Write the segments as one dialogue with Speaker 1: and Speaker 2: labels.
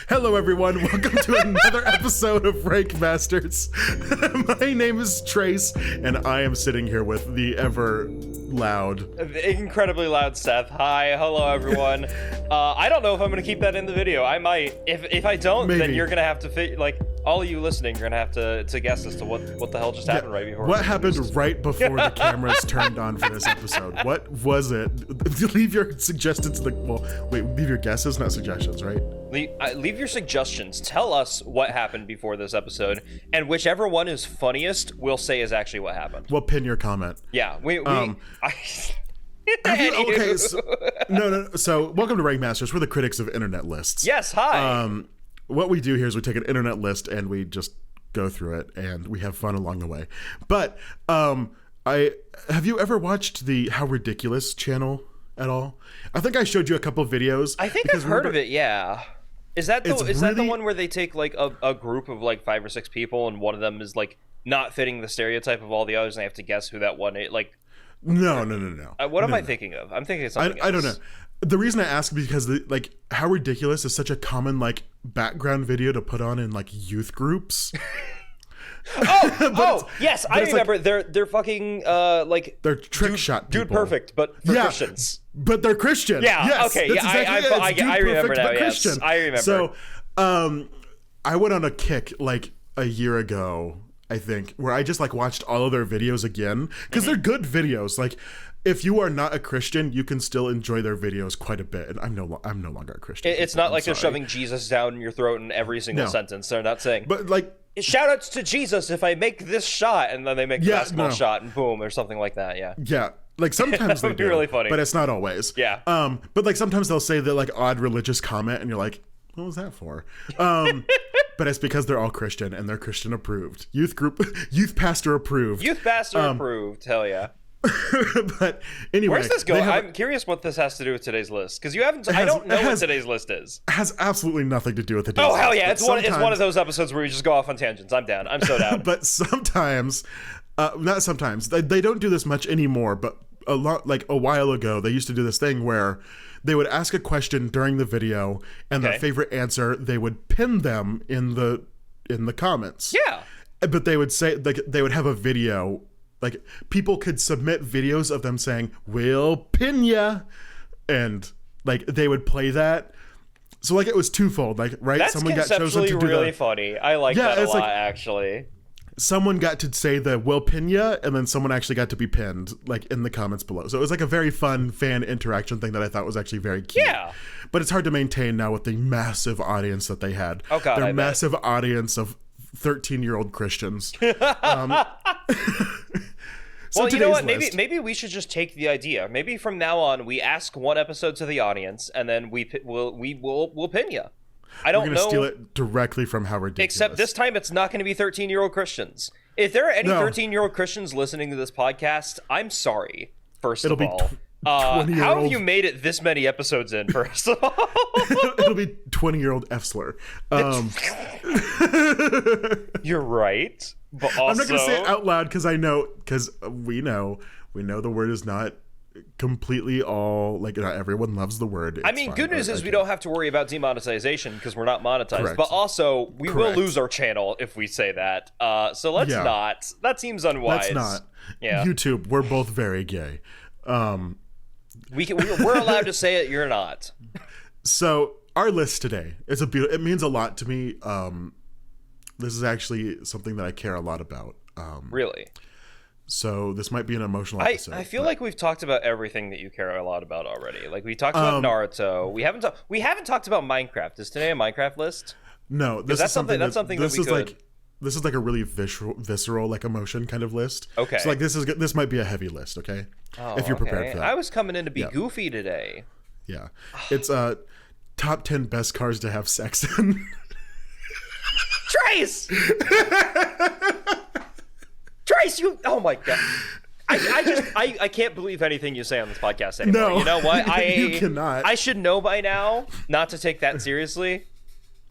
Speaker 1: Hello, everyone. Welcome to another episode of Rank Masters. My name is Trace, and I am sitting here with the ever loud,
Speaker 2: incredibly loud Seth. Hi, hello, everyone. I don't know if I'm gonna keep that in the video. I might. If I don't,
Speaker 1: Maybe.
Speaker 2: Then you're gonna have to all of you listening, you're gonna have to guess as to what the hell just happened right before.
Speaker 1: What happened right before the cameras turned on for this episode? What was it? Leave your suggestions. Leave your guesses, not suggestions, right?
Speaker 2: Leave your suggestions. Tell us what happened before this episode, and whichever one is funniest, we'll say is actually what happened.
Speaker 1: We'll pin your comment.
Speaker 2: Yeah,
Speaker 1: okay, so welcome to Rank Masters. We're the critics of internet lists.
Speaker 2: Yes, hi.
Speaker 1: What we do here is we take an internet list and we just go through it and we have fun along the way. But have you ever watched the How Ridiculous channel at all? I think I showed you a couple videos.
Speaker 2: I think I've heard of it, yeah. Is that the one where they take like a group of like 5 or 6 people and one of them is like not fitting the stereotype of all the others and they have to guess who that one is? Like,
Speaker 1: no.
Speaker 2: What am I thinking of? I'm thinking of something else.
Speaker 1: I don't know. The reason I ask because How Ridiculous is such a common like background video to put on in like youth groups.
Speaker 2: Yes, I remember. They're fucking
Speaker 1: they're trick shot people.
Speaker 2: Dude Perfect, but for Christians.
Speaker 1: But they're Christian.
Speaker 2: Yeah.
Speaker 1: Yes,
Speaker 2: okay. Yeah. I remember now. Yes, I remember.
Speaker 1: So, I went on a kick like a year ago, I think, where I just like watched all of their videos again because they're good videos. Like, if you are not a Christian, you can still enjoy their videos quite a bit. And I'm no longer a Christian.
Speaker 2: It's not like they're shoving Jesus down your throat in every single sentence. They're not saying.
Speaker 1: But like,
Speaker 2: shout outs to Jesus if I make this shot, and then they make the basketball shot, and boom, or something like that. Yeah.
Speaker 1: Yeah. Like sometimes they do,
Speaker 2: really funny,
Speaker 1: but it's not always.
Speaker 2: Yeah.
Speaker 1: But like sometimes they'll say the like odd religious comment, and you're like, what was that for? But it's because they're all Christian and they're Christian approved. Youth pastor approved.
Speaker 2: Youth pastor approved. Hell yeah.
Speaker 1: But anyway,
Speaker 2: where's this going? I'm curious what this has to do with today's list because you haven't. I don't know what today's list is.
Speaker 1: It has absolutely nothing to do with today's list.
Speaker 2: Oh hell yeah! It's one of those episodes where we just go off on tangents. I'm down. I'm so down.
Speaker 1: But sometimes, not sometimes. They don't do this much anymore. But a while ago, they used to do this thing where they would ask a question during the video, and their favorite answer they would pin them in the comments.
Speaker 2: Yeah.
Speaker 1: But they would say they would have a video. Like, people could submit videos of them saying, "We'll pin ya," and like they would play that. So like it was twofold. Like, right?
Speaker 2: That's
Speaker 1: someone got chosen to do
Speaker 2: really funny. I like that a lot, actually.
Speaker 1: Someone got to say the "We'll pin ya," and then someone actually got to be pinned, like in the comments below. So it was like a very fun fan interaction thing that I thought was actually very cute.
Speaker 2: Yeah. But
Speaker 1: it's hard to maintain now with the massive audience that they had.
Speaker 2: Oh God,
Speaker 1: their massive audience of 13-year-old Christians.
Speaker 2: Well, you know what? Maybe we should just take the idea. Maybe from now on, we ask one episode to the audience, and then we'll pin you. I don't know.
Speaker 1: We're gonna steal it directly from How Ridiculous.
Speaker 2: Except this time, it's not going to be 13-year-old Christians. If there are any 13-year-old Christians listening to this podcast, I'm sorry. First of all, how have you made it this many episodes in? First of all,
Speaker 1: it'll be 20-year-old F-slur.
Speaker 2: You're right. But also,
Speaker 1: I'm not going to say it out loud because we know the word is not completely all, like, not everyone loves the word.
Speaker 2: I mean, good news is we don't have to worry about demonetization because we're not monetized.
Speaker 1: Correct.
Speaker 2: But also, we will lose our channel if we say that. So let's not. That seems unwise.
Speaker 1: Let's not.
Speaker 2: Yeah.
Speaker 1: YouTube, we're both very gay.
Speaker 2: We're allowed to say it. You're not.
Speaker 1: So our list today, it means a lot to me. This is actually something that I care a lot about.
Speaker 2: Really?
Speaker 1: So this might be an emotional episode.
Speaker 2: I feel like we've talked about everything that you care a lot about already. Like we talked about Naruto. We haven't talked about Minecraft. Is today a Minecraft list?
Speaker 1: No, this is something that we could. This is like a really visceral like emotion kind of list.
Speaker 2: Okay.
Speaker 1: So like this might be a heavy list. Okay. If you're prepared for that.
Speaker 2: I was coming in to be goofy today.
Speaker 1: Yeah. It's top 10 best cars to have sex in.
Speaker 2: Trace! Trace, you... Oh my God. I can't believe anything you say on this podcast anymore.
Speaker 1: No.
Speaker 2: You know what?
Speaker 1: You cannot.
Speaker 2: I should know by now not to take that seriously.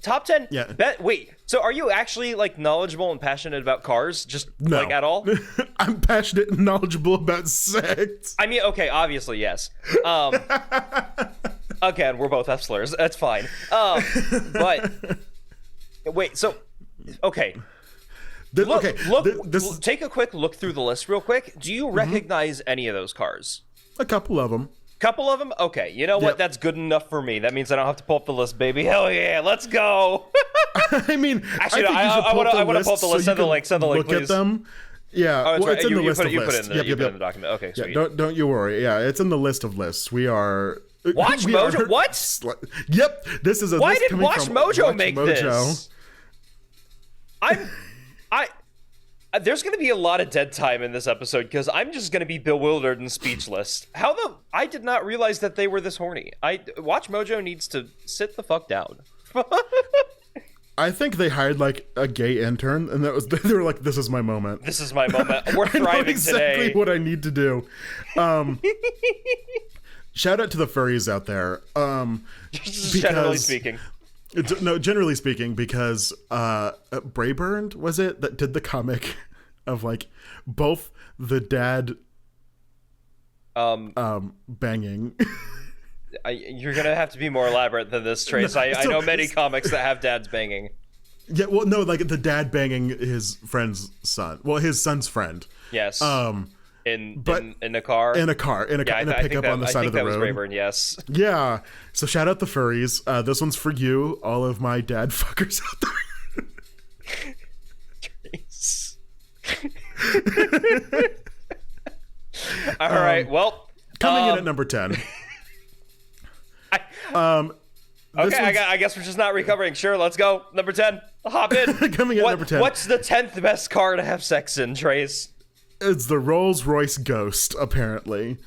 Speaker 2: Top 10?
Speaker 1: Yeah.
Speaker 2: Wait, so are you actually, like, knowledgeable and passionate about cars? Just,
Speaker 1: no.
Speaker 2: like, at all?
Speaker 1: I'm passionate and knowledgeable about sex.
Speaker 2: I mean, okay, obviously, yes. Again, we're both F slurs. That's fine. But wait, so okay. Take a quick look through the list real quick. Do you recognize any of those cars?
Speaker 1: A couple of them.
Speaker 2: Couple of them? Okay, you know what? Yep. That's good enough for me. That means I don't have to pull up the list, baby. Hell yeah, let's go.
Speaker 1: I mean,
Speaker 2: actually, I want to pull up the list. Send the link,
Speaker 1: look
Speaker 2: please.
Speaker 1: At them. Yeah,
Speaker 2: well,
Speaker 1: it's in the list of
Speaker 2: lists.
Speaker 1: You put it
Speaker 2: in the document. Okay, sweet.
Speaker 1: Yeah, don't you worry. Yeah, it's in the list of lists. We are...
Speaker 2: Watch Mojo? What?
Speaker 1: Yep, this is a
Speaker 2: Why
Speaker 1: list
Speaker 2: did
Speaker 1: coming
Speaker 2: Watch
Speaker 1: from
Speaker 2: Mojo make
Speaker 1: Mojo.
Speaker 2: this? There's going to be a lot of dead time in this episode because I'm just going to be bewildered and speechless. I did not realize that they were this horny. Watch Mojo needs to sit the fuck down.
Speaker 1: I think they hired like a gay intern, and they were like, "This is my moment.
Speaker 2: This is my moment. We're thriving
Speaker 1: I know exactly
Speaker 2: today.
Speaker 1: What I need to do." Shout out to the furries out there.
Speaker 2: Generally speaking.
Speaker 1: No, generally speaking, because Brayburned, was it, that did the comic of like both the dad banging.
Speaker 2: You're gonna have to be more elaborate than this, Trace. I know many comics that have dads banging.
Speaker 1: Yeah, well, no, like the dad banging his friend's son. Well, his son's friend.
Speaker 2: Yes. In a car.
Speaker 1: In a pickup on the side of the road. I think that was
Speaker 2: Rayburn. Yes.
Speaker 1: Yeah. So shout out the furries. This one's for you, all of my dad fuckers out
Speaker 2: there. All right. Well,
Speaker 1: coming in at number 10.
Speaker 2: I guess we're just not recovering. Sure, let's go. Number 10. Hop in.
Speaker 1: Coming in at number 10.
Speaker 2: What's the 10th best car to have sex in, Trace?
Speaker 1: It's the Rolls-Royce Ghost, apparently.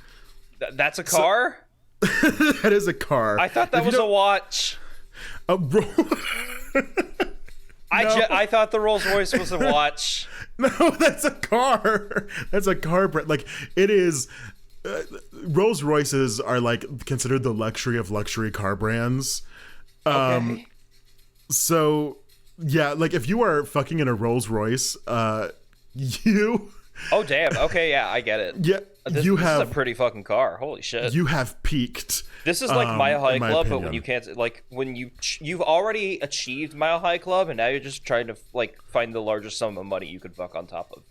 Speaker 2: That's a car?
Speaker 1: That is a car.
Speaker 2: I thought that was a watch. I thought the Rolls-Royce was a watch.
Speaker 1: No, that's a car. That's a car. Like, it is... Rolls-Royces are, like, considered the luxury of luxury car brands.
Speaker 2: Okay.
Speaker 1: So, yeah, like, if you are fucking in a Rolls-Royce, you...
Speaker 2: Oh, damn. Okay, yeah, I get it.
Speaker 1: Yeah,
Speaker 2: this is a pretty fucking car. Holy shit.
Speaker 1: You have peaked.
Speaker 2: This is like Mile High Club, but when you can't, like, when you've already achieved Mile High Club, and now you're just trying to, like, find the largest sum of money you could fuck on top of.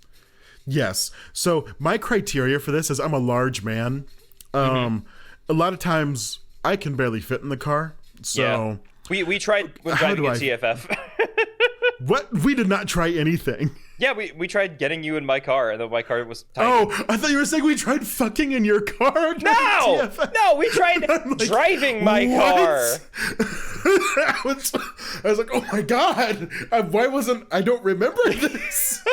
Speaker 1: Yes. So my criteria for this is I'm a large man. A lot of times I can barely fit in the car. So
Speaker 2: yeah. We tried when driving in TFF.
Speaker 1: What? We did not try anything.
Speaker 2: Yeah, we tried getting you in my car, and then my car was tiny.
Speaker 1: Oh, I thought you were saying we tried fucking in your car.
Speaker 2: No, we tried like, driving my car.
Speaker 1: I was like, oh my god, I don't remember this.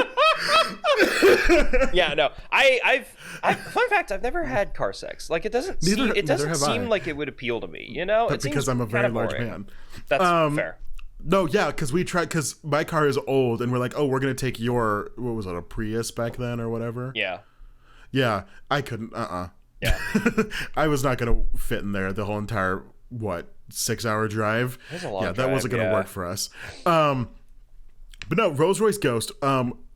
Speaker 2: Yeah, no, fun fact, I've never had car sex. Like, it doesn't seem like it would appeal to me, you know?
Speaker 1: But because I'm a very large man.
Speaker 2: That's fair.
Speaker 1: No, yeah, because my car is old, and we're like, oh, we're gonna take your, what was it, a Prius back then or whatever? Yeah, I couldn't.
Speaker 2: Yeah,
Speaker 1: I was not gonna fit in there the whole entire 6-hour drive.
Speaker 2: That's a long drive,
Speaker 1: that wasn't gonna work for us. But no, Rolls-Royce Ghost.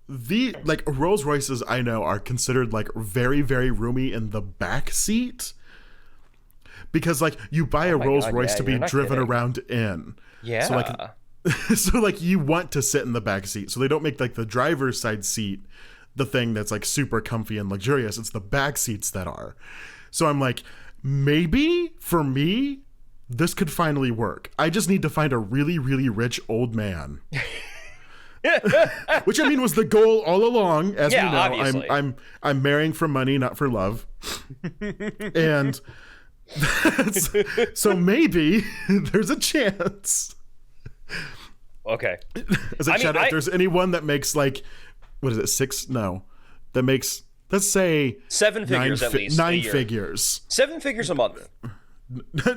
Speaker 1: The Rolls Royces I know are considered like very, very roomy in the back seat, because like you buy a Rolls Royce to be driven around in.
Speaker 2: Yeah.
Speaker 1: So like you want to sit in the back seat. So they don't make like the driver's side seat the thing that's like super comfy and luxurious. It's the back seats that are. So I'm like, maybe for me, this could finally work. I just need to find a really, really rich old man. Which I mean was the goal all along. As we know,
Speaker 2: obviously.
Speaker 1: I'm marrying for money, not for love. And so maybe there's a chance.
Speaker 2: Okay.
Speaker 1: Shout out, if there's anyone that makes like, what is it, 6? No, that makes, let's say
Speaker 2: 7 figures at least.
Speaker 1: 9 figures.
Speaker 2: 7 figures a month.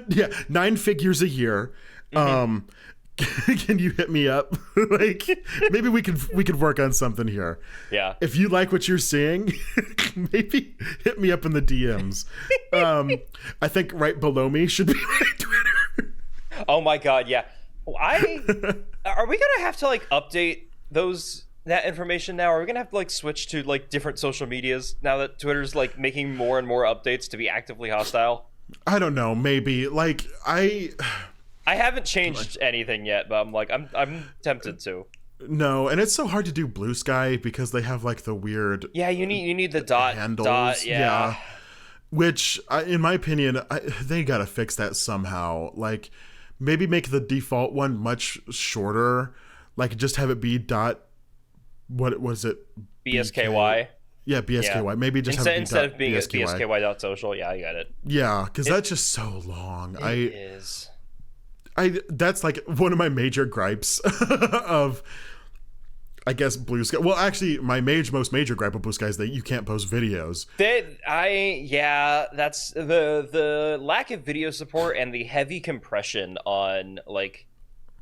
Speaker 1: Yeah, 9 figures a year. Can you hit me up? Like, maybe we could work on something here.
Speaker 2: Yeah.
Speaker 1: If you like what you're seeing, maybe hit me up in the DMs. I think right below me should be my Twitter.
Speaker 2: Oh my god, yeah. Are we gonna have to like update that information now? Are we gonna have to like switch to like different social medias now that Twitter's like making more and more updates to be actively hostile?
Speaker 1: I don't know, maybe. Like, I
Speaker 2: haven't changed anything yet, but I'm like, I'm tempted to.
Speaker 1: No, and it's so hard to do Blue Sky because they have like the weird.
Speaker 2: Yeah, you need the dot
Speaker 1: handles. Yeah. Which, in my opinion, they gotta fix that somehow. Like, maybe make the default one much shorter. Like, just have it be dot. What was it?
Speaker 2: BSKY.
Speaker 1: Yeah, BSKY. Yeah. Maybe just
Speaker 2: instead of being BSKY.social. Yeah, I got it.
Speaker 1: Yeah, because that's just so long.
Speaker 2: It is.
Speaker 1: That's like one of my major gripes of, I guess, Blue Sky. Well, actually, my most major gripe of Blue Sky is that you can't post videos.
Speaker 2: That's the lack of video support and the heavy compression on like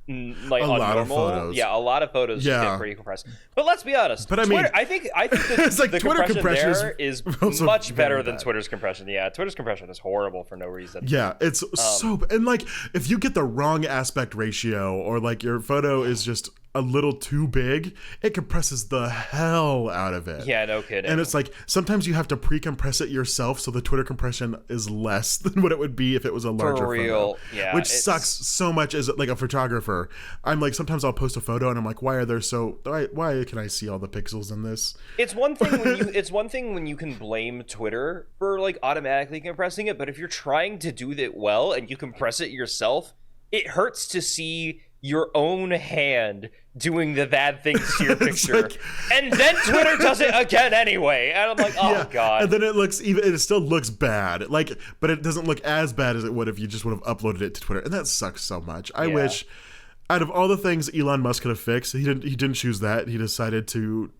Speaker 1: a
Speaker 2: on
Speaker 1: lot
Speaker 2: normal.
Speaker 1: Of photos.
Speaker 2: Yeah, a lot of photos just get pretty compressed. But let's be honest.
Speaker 1: But
Speaker 2: Twitter, I think
Speaker 1: it's like
Speaker 2: the
Speaker 1: Twitter compression
Speaker 2: there is much better than Twitter's compression. Yeah, Twitter's compression is horrible for no reason.
Speaker 1: Yeah, it's and like if you get the wrong aspect ratio or like your photo is just a little too big, it compresses the hell out of it.
Speaker 2: Yeah, no kidding.
Speaker 1: And it's like sometimes you have to pre-compress it yourself, so the Twitter compression is less than what it would be if it was a larger photo.
Speaker 2: Yeah,
Speaker 1: which sucks so much as like a photographer. I'm like, sometimes I'll post a photo and I'm like, why can I see all the pixels in this?
Speaker 2: It's one thing when you can blame Twitter for like automatically compressing it, but if you're trying to do that well and you compress it yourself, it hurts to see your own hand doing the bad things to your picture, like, and then Twitter does it again anyway, and I'm like, oh god.
Speaker 1: And then it still looks bad, like, but it doesn't look as bad as it would if you just would have uploaded it to Twitter, and that sucks so much. I wish, out of all the things Elon Musk could have fixed, he didn't choose that. He decided to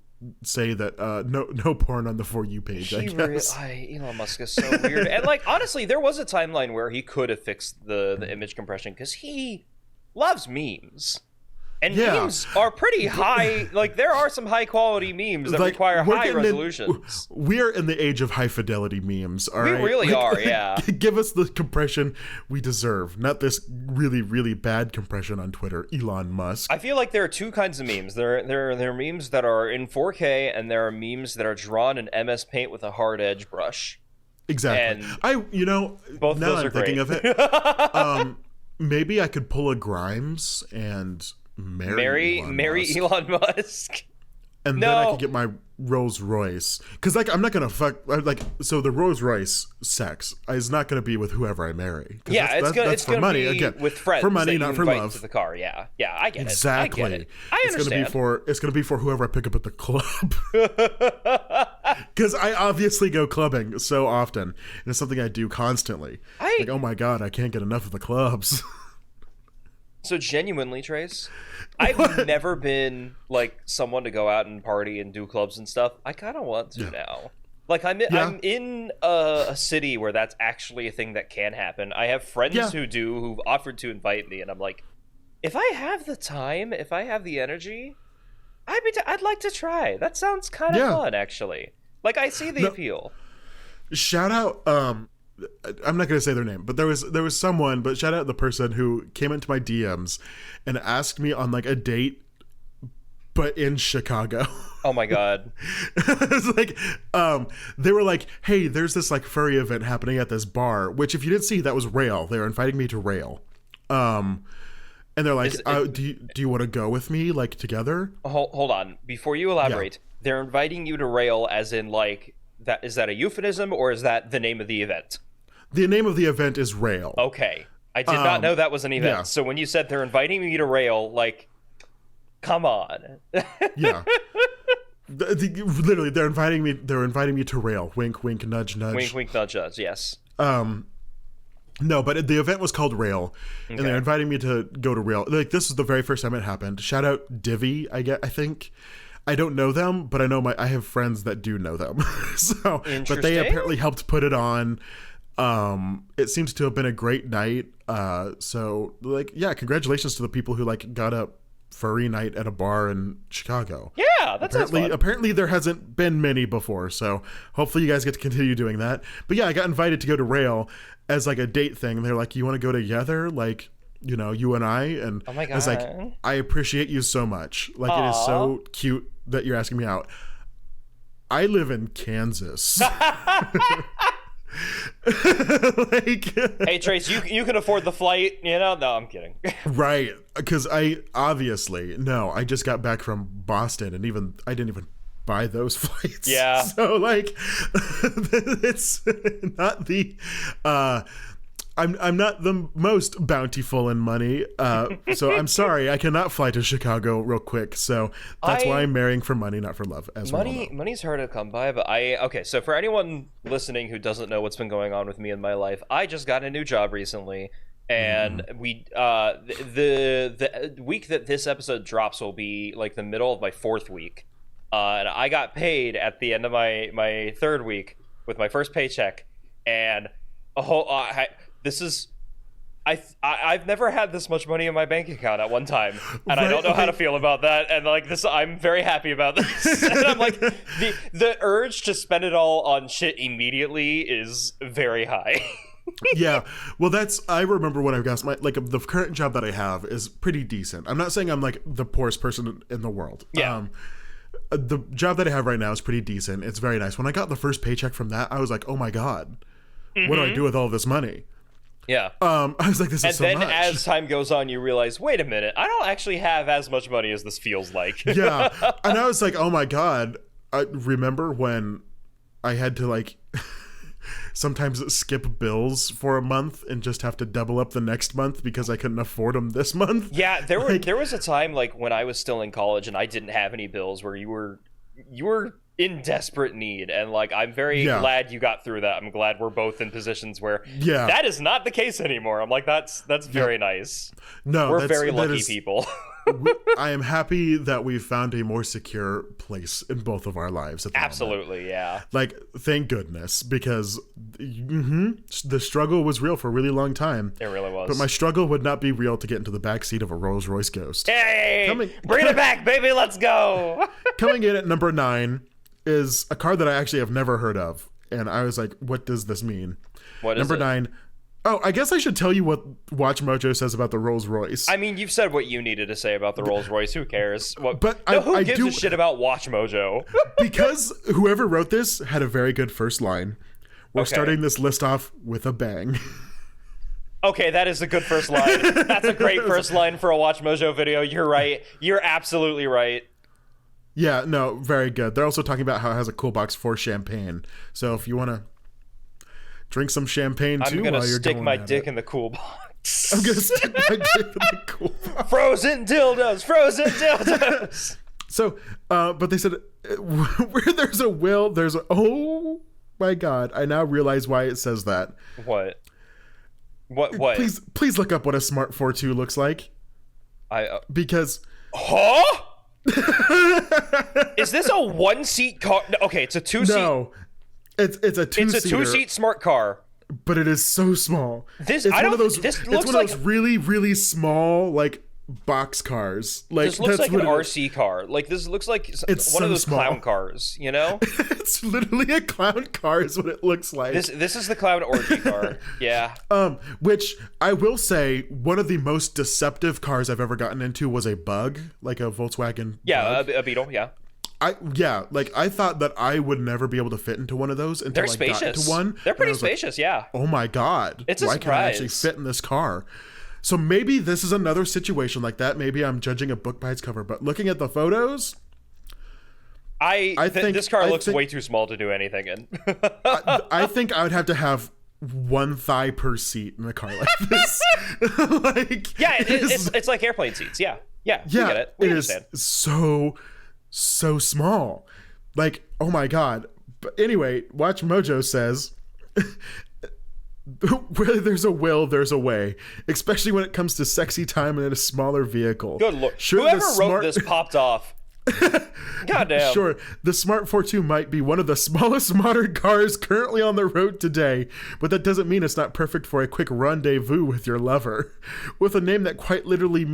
Speaker 1: say that no porn on the For You page. I guess
Speaker 2: Elon Musk is so weird, and like honestly, there was a timeline where he could have fixed the image compression because he loves memes. And memes are pretty high. Like, there are some high quality memes that require high resolutions.
Speaker 1: We're in the age of high fidelity memes, all right?
Speaker 2: We really are, yeah.
Speaker 1: Give us the compression we deserve, not this really, really bad compression on Twitter, Elon Musk.
Speaker 2: I feel like there are two kinds of memes. There are memes that are in 4K, and there are memes that are drawn in MS Paint with a hard edge brush.
Speaker 1: Exactly. And both now I'm thinking of it. Maybe I could pull a Grimes and marry
Speaker 2: Elon Musk.
Speaker 1: And then I could get my Rolls Royce. Because, like, I'm not going to fuck... Like, so the Rolls Royce sex is not going to be with whoever I marry.
Speaker 2: Yeah, it's going to be again, with friends.
Speaker 1: For money, not for love.
Speaker 2: To the car, yeah. Yeah, I get
Speaker 1: exactly.
Speaker 2: it. I get it. I understand.
Speaker 1: It's going to be for whoever I pick up at the club. Because I obviously go clubbing so often. And it's something I do constantly. Like, oh my God, I can't get enough of the clubs.
Speaker 2: So genuinely, Trace, I've never been like someone to go out and party and do clubs and stuff. I kind of want to now. Like I'm in a city where that's actually a thing that can happen. I have friends who've offered to invite me, and I'm like, if I have the time, if I have the energy, I'd like to try. That sounds kind of fun, actually. Like I see the appeal.
Speaker 1: Shout out. I'm not going to say their name, but there was someone, but shout out the person who came into my DMs and asked me on like a date, but in Chicago.
Speaker 2: Oh my God.
Speaker 1: It's like, they were like, hey, there's this like furry event happening at this bar, which if you didn't see, that was Rail. They were inviting me to Rail. And they're like, do you want to go with me, like together?
Speaker 2: Hold on. Before you elaborate, they're inviting you to Rail as in like, is that a euphemism or is that the name of the event?
Speaker 1: The name of the event is Rail.
Speaker 2: Okay. I did not know that was an event. Yeah. So when you said they're inviting me to Rail, like, come on.
Speaker 1: Yeah. Literally, they're inviting me to Rail. Wink, wink, nudge, nudge.
Speaker 2: Wink, wink, nudge, nudge. Yes.
Speaker 1: No, but the event was called Rail, and they're inviting me to go to Rail. Like, this is the very first time it happened. Shout out Divi, I think. I don't know them, but I have friends that do know them. So, but they apparently helped put it on. It seems to have been a great night. So like, yeah, congratulations to the people who like got a furry night at a bar in Chicago.
Speaker 2: Yeah, that sounds fun.
Speaker 1: Apparently there hasn't been many before, so hopefully you guys get to continue doing that. But yeah, I got invited to go to Rail as like a date thing. They're like, you want to go together? Like, you know, you and I. And
Speaker 2: oh my God.
Speaker 1: I was like, I appreciate you so much. Like, it is so cute that you're asking me out. I live in Kansas. Like,
Speaker 2: hey Trace, you can afford the flight, you know? No, I'm kidding.
Speaker 1: Right, because I just got back from Boston, and I didn't even buy those flights.
Speaker 2: Yeah.
Speaker 1: So like, it's not the. I'm not the most bountiful in money, so I'm sorry, I cannot fly to Chicago real quick. So that's why I'm marrying for money, not for love. As
Speaker 2: money's hard to come by, but okay. So for anyone listening who doesn't know what's been going on with me in my life, I just got a new job recently, and we the week that this episode drops will be like the middle of my 4th week, and I got paid at the end of my 3rd week with my first paycheck, and I've never had this much money in my bank account at one time, and I don't know how to feel about that. And like this, I'm very happy about this. And I'm like, the urge to spend it all on shit immediately is very high.
Speaker 1: Yeah, well, I remember when I got the current job that I have is pretty decent. I'm not saying I'm like the poorest person in the world.
Speaker 2: Yeah.
Speaker 1: The job that I have right now is pretty decent. It's very nice. When I got the first paycheck from that, I was like, oh my God, what do I do with all this money?
Speaker 2: Yeah.
Speaker 1: I was like, this is so much. And then
Speaker 2: as time goes on, you realize, wait a minute, I don't actually have as much money as this feels like.
Speaker 1: Yeah. And I was like, oh my God. I remember when I had to like sometimes skip bills for a month and just have to double up the next month because I couldn't afford them this month.
Speaker 2: Yeah, there was a time like when I was still in college and I didn't have any bills where you were in desperate need, and like I'm very glad you got through that. I'm glad we're both in positions where that is not the case anymore. I'm like, that's very nice.
Speaker 1: No,
Speaker 2: we're very lucky people.
Speaker 1: I am happy that we've found a more secure place in both of our lives at the
Speaker 2: Absolutely
Speaker 1: moment.
Speaker 2: Yeah,
Speaker 1: like thank goodness, because the struggle was real for a really long time.
Speaker 2: It really was,
Speaker 1: but my struggle would not be real to get into the backseat of a Rolls Royce Ghost.
Speaker 2: Hey, bring it back, baby, let's go.
Speaker 1: Coming in at number 9 is a car that I actually have never heard of, and I was like, what does this mean?
Speaker 2: What is
Speaker 1: number 9? Oh, I guess I should tell you what Watch Mojo says about the Rolls Royce.
Speaker 2: I mean, you've said what you needed to say about the Rolls Royce. Who cares? Who gives a shit about Watch Mojo?
Speaker 1: Because whoever wrote this had a very good first line. We're starting this list off with a bang.
Speaker 2: Okay, that is a good first line. That's a great first line for a Watch Mojo video. You're right. You're absolutely right.
Speaker 1: Yeah, no, very good. They're also talking about how it has a cool box for champagne. So if you want to drink some champagne too,
Speaker 2: I'm gonna stick my dick in the cool box.
Speaker 1: I'm gonna stick my dick in the cool box.
Speaker 2: Frozen dildos.
Speaker 1: So, but they said where there's a will, there's a. Oh my God! I now realize why it says that.
Speaker 2: What?
Speaker 1: Please look up what a Smart 4.2 looks like. Because.
Speaker 2: Huh? Is this a 1-seat car? Okay, it's a 2-seat.
Speaker 1: No, it's a 2-seater.
Speaker 2: It's a 2-seat smart car.
Speaker 1: But it is so small.
Speaker 2: It's one of those
Speaker 1: really, really small like box cars. Like
Speaker 2: this looks like an RC car. Like this looks like one of those clown cars. You know,
Speaker 1: it's literally a clown car is what it looks like.
Speaker 2: This is the clown orgy car. Yeah.
Speaker 1: Which I will say, one of the most deceptive cars I've ever gotten into was a Bug, like a Volkswagen.
Speaker 2: Yeah, a Beetle. Yeah.
Speaker 1: I thought that I would never be able to fit into one of those until I got into one.
Speaker 2: They're pretty spacious, yeah.
Speaker 1: Oh my God.
Speaker 2: It's a surprise.
Speaker 1: Why can't I actually fit in this car? So maybe this is another situation like that. Maybe I'm judging a book by its cover, but looking at the photos,
Speaker 2: I think this car looks way too small to do anything in.
Speaker 1: I think I would have to have one thigh per seat in a car like this.
Speaker 2: It's like airplane seats. Yeah. We get it. We understand.
Speaker 1: Is so small. Like, oh my God. But anyway, Watch Mojo says, where there's a will, there's a way, especially when it comes to sexy time in a smaller vehicle.
Speaker 2: Good Lord. Whoever wrote this popped off. Goddamn.
Speaker 1: Sure, the Smart 4.2 might be one of the smallest modern cars currently on the road today, but that doesn't mean it's not perfect for a quick rendezvous with your lover. With a name that quite literally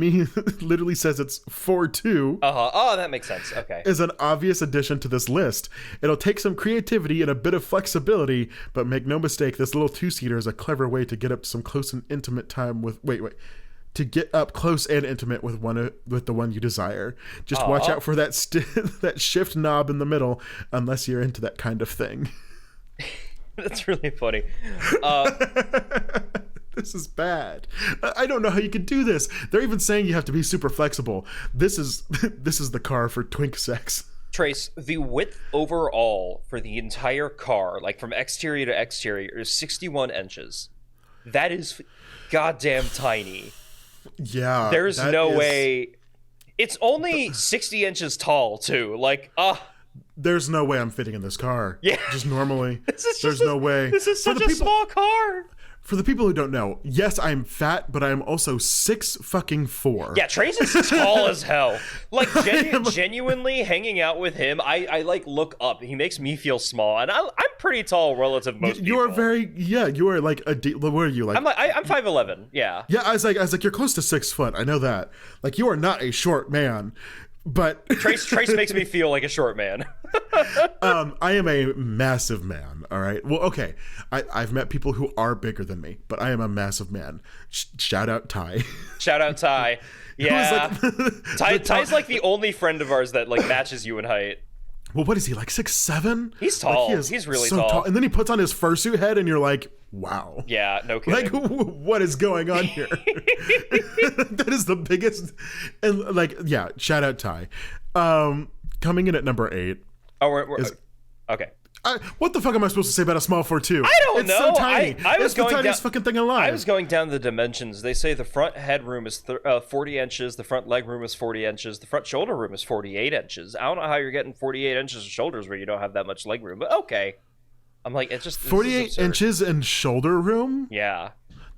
Speaker 1: says it's 4.2.
Speaker 2: Oh, that makes sense. Okay.
Speaker 1: Is an obvious addition to this list. It'll take some creativity and a bit of flexibility, but make no mistake, this little 2-seater is a clever way to get up to some close and intimate time with. To get up close and intimate with the one you desire. Just watch out for that that shift knob in the middle, unless you're into that kind of thing.
Speaker 2: That's really funny.
Speaker 1: This is bad. I don't know how you could do this. They're even saying you have to be super flexible. This is the car for twink sex.
Speaker 2: Trace, the width overall for the entire car, like from exterior to exterior, is 61 inches. That is goddamn tiny.
Speaker 1: Yeah.
Speaker 2: There's no way. It's only 60 inches tall, too. Like,
Speaker 1: there's no way I'm fitting in this car.
Speaker 2: Yeah.
Speaker 1: Just normally. There's no way.
Speaker 2: This is such a small car.
Speaker 1: For the people who don't know, yes, I'm fat, but I'm also 6'4".
Speaker 2: Yeah, Trace is tall as hell. Like, genuinely hanging out with him, I like look up. He makes me feel small, and I'm pretty tall relative to most people.
Speaker 1: You are you are like what are you like?
Speaker 2: I'm 5'11". Yeah.
Speaker 1: Yeah, I was like, you're close to 6 foot. I know that. Like, you are not a short man. But
Speaker 2: Trace makes me feel like a short man.
Speaker 1: I am a massive man. All right. Well, okay. I've met people who are bigger than me, but I am a massive man. Shout out Ty.
Speaker 2: Shout out Ty. Yeah. Ty's like the only friend of ours that like matches you in height.
Speaker 1: Well, what is he, like 6'7"?
Speaker 2: He's tall. Like, he's really so tall.
Speaker 1: And then he puts on his fursuit head, and you're like, wow.
Speaker 2: Yeah, no kidding.
Speaker 1: Like, what is going on here? That is the biggest. And like, yeah, shout out Ty. Coming in at number 8.
Speaker 2: Oh, we're okay.
Speaker 1: What the fuck am I supposed to say about a small 4.2?
Speaker 2: I don't know.
Speaker 1: It's so tiny.
Speaker 2: I was
Speaker 1: it's the tiniest fucking thing alive.
Speaker 2: I was going down the dimensions. They say the front headroom is 40 inches, the front leg room is 40 inches, the front shoulder room is 48 inches. I don't know how you're getting 48 inches of shoulders where you don't have that much leg room, but okay. I'm like, it's just
Speaker 1: 48 inches in shoulder room?
Speaker 2: Yeah.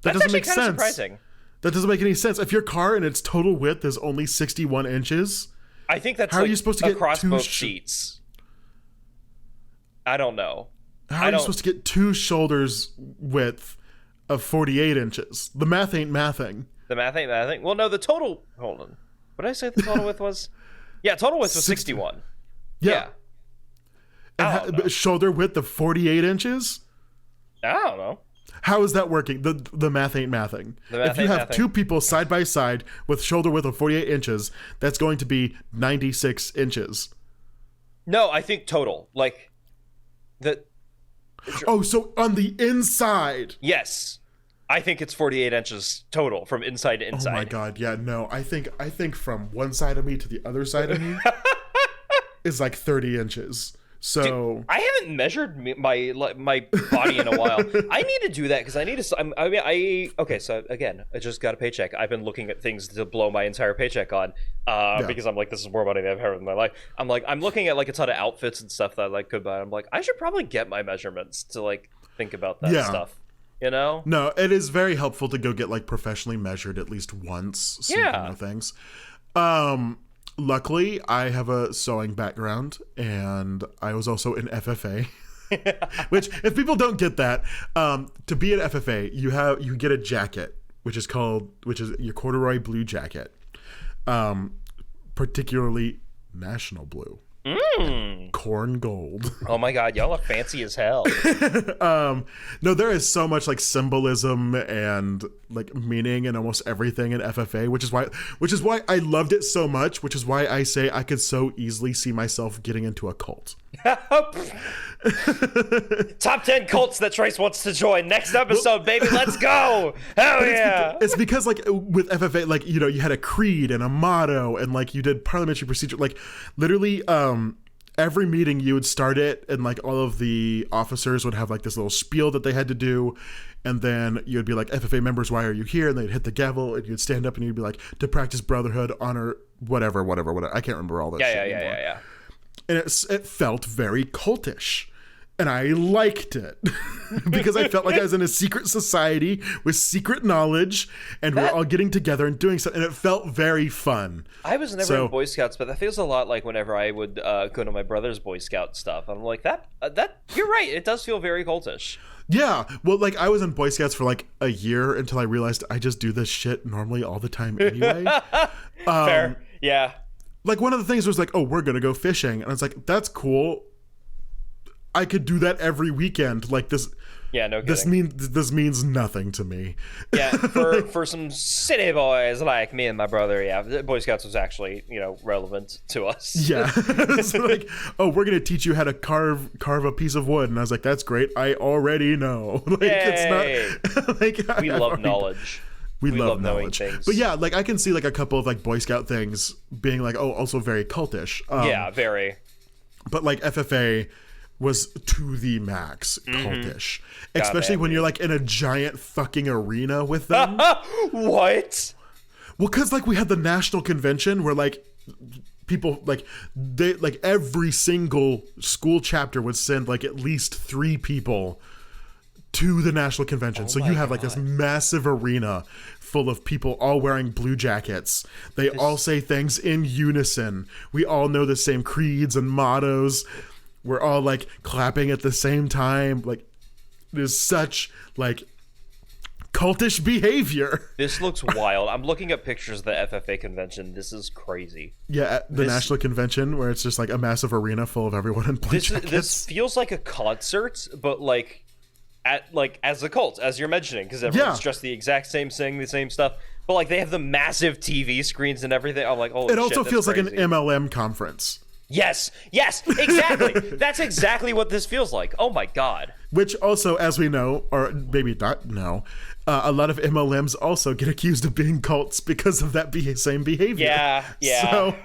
Speaker 1: That doesn't make sense.
Speaker 2: Surprising.
Speaker 1: That doesn't make any sense. If your car and its total width is only 61 inches,
Speaker 2: I think that's
Speaker 1: how are you supposed to get
Speaker 2: across both seats. I don't know.
Speaker 1: How are you supposed to get 2 shoulders width of 48 inches? The math ain't mathing.
Speaker 2: The math ain't mathing? Well, no, the total... Hold on. What did I say the total width was? Yeah, total width was 61. Yeah.
Speaker 1: And shoulder width of 48 inches?
Speaker 2: I don't know.
Speaker 1: How is that working? The math ain't mathing. If you have 2 people side by side with shoulder width of 48 inches, that's going to be 96 inches.
Speaker 2: No, I think total. Like...
Speaker 1: so on the inside.
Speaker 2: Yes. I think it's 48 inches total from inside to inside.
Speaker 1: Oh my god, yeah, no. I think from one side of me to the other side of me is like 30 inches. So
Speaker 2: dude, I haven't measured my body in a while. I need to do that because I need to. Okay. So again, I just got a paycheck. I've been looking at things to blow my entire paycheck on, because I'm like, this is more money than I've had in my life. I'm looking at like a ton of outfits and stuff that I like could buy. I'm like, I should probably get my measurements to like think about that stuff. You know?
Speaker 1: No, it is very helpul to go get like professionally measured at least once. So you know things. Luckily, I have a sewing background, and I was also in FFA. Which, if people don't get that, to be an FFA, you get a jacket, which is your corduroy blue jacket, particularly national blue. Corn gold.
Speaker 2: Oh my god, y'all are fancy as hell.
Speaker 1: No, there is so much like symbolism and like meaning in almost everything in FFA, which is why I loved it so much, which is why I say I could so easily see myself getting into a cult.
Speaker 2: Top 10 cults that Trace wants to join. Next episode, baby, let's go. Hell yeah.
Speaker 1: It's because like with FFA, like, you know, you had a creed and a motto, and like you did parliamentary procedure, like literally every meeting you would start it, and like all of the officers would have like this little spiel that they had to do, and then you'd be like, FFA members, why are you here? And they'd hit the gavel, and you'd stand up and you'd be like, to practice brotherhood, honor, whatever. I can't remember all that shit anymore.
Speaker 2: Yeah.
Speaker 1: And it felt very cultish. And I liked it because I felt like I was in a secret society with secret knowledge, and we're all getting together and doing stuff, and it felt very fun.
Speaker 2: I was never in Boy Scouts, but that feels a lot like whenever I would go to my brother's Boy Scout stuff. I'm like, that you're right. It does feel very cultish.
Speaker 1: Yeah. Well, like I was in Boy Scouts for like a year until I realized I just do this shit normally all the time anyway.
Speaker 2: Fair. Yeah.
Speaker 1: Like one of the things was like, oh, we're going to go fishing. And I was like, that's cool. I could do that every weekend. Like this,
Speaker 2: Yeah, no kidding.
Speaker 1: This means nothing to me.
Speaker 2: Yeah, for some city boys like me and my brother, yeah, Boy Scouts was actually, relevant to us.
Speaker 1: Yeah. It's like, oh, we're going to teach you how to carve a piece of wood. And I was like, that's great. I already know. Like,
Speaker 2: Yay!
Speaker 1: It's not like
Speaker 2: we love knowledge.
Speaker 1: We love knowledge.
Speaker 2: Things.
Speaker 1: But yeah, like I can see like a couple of like Boy Scout things being like, oh, also very cultish.
Speaker 2: Yeah, very.
Speaker 1: But like FFA was to the max cultish, especially when you're like in a giant fucking arena with them.
Speaker 2: What?
Speaker 1: Well, because like we had the national convention where like people like they like every single school chapter would send like at least 3 people to the national convention. So you have like this massive arena full of people all wearing blue jackets. They all say things in unison. We all know the same creeds and mottos. We're all like clapping at the same time. Like there's such like cultish behavior.
Speaker 2: This looks wild. I'm looking at pictures of the FFA convention. This is crazy.
Speaker 1: Yeah, at the national convention where it's just like a massive arena full of everyone in blue jackets.
Speaker 2: This feels like a concert, but like as a cult, as you're mentioning, because everyone's dressed the exact same, saying the same stuff. But like they have the massive TV screens and everything. I'm like, oh,
Speaker 1: it also feels like an MLM conference.
Speaker 2: Yes, exactly. That's exactly what this feels like. Oh my god.
Speaker 1: Which also, as we know, or maybe not know, a lot of MLMs also get accused of being cults because of that same behavior.
Speaker 2: Yeah.
Speaker 1: So,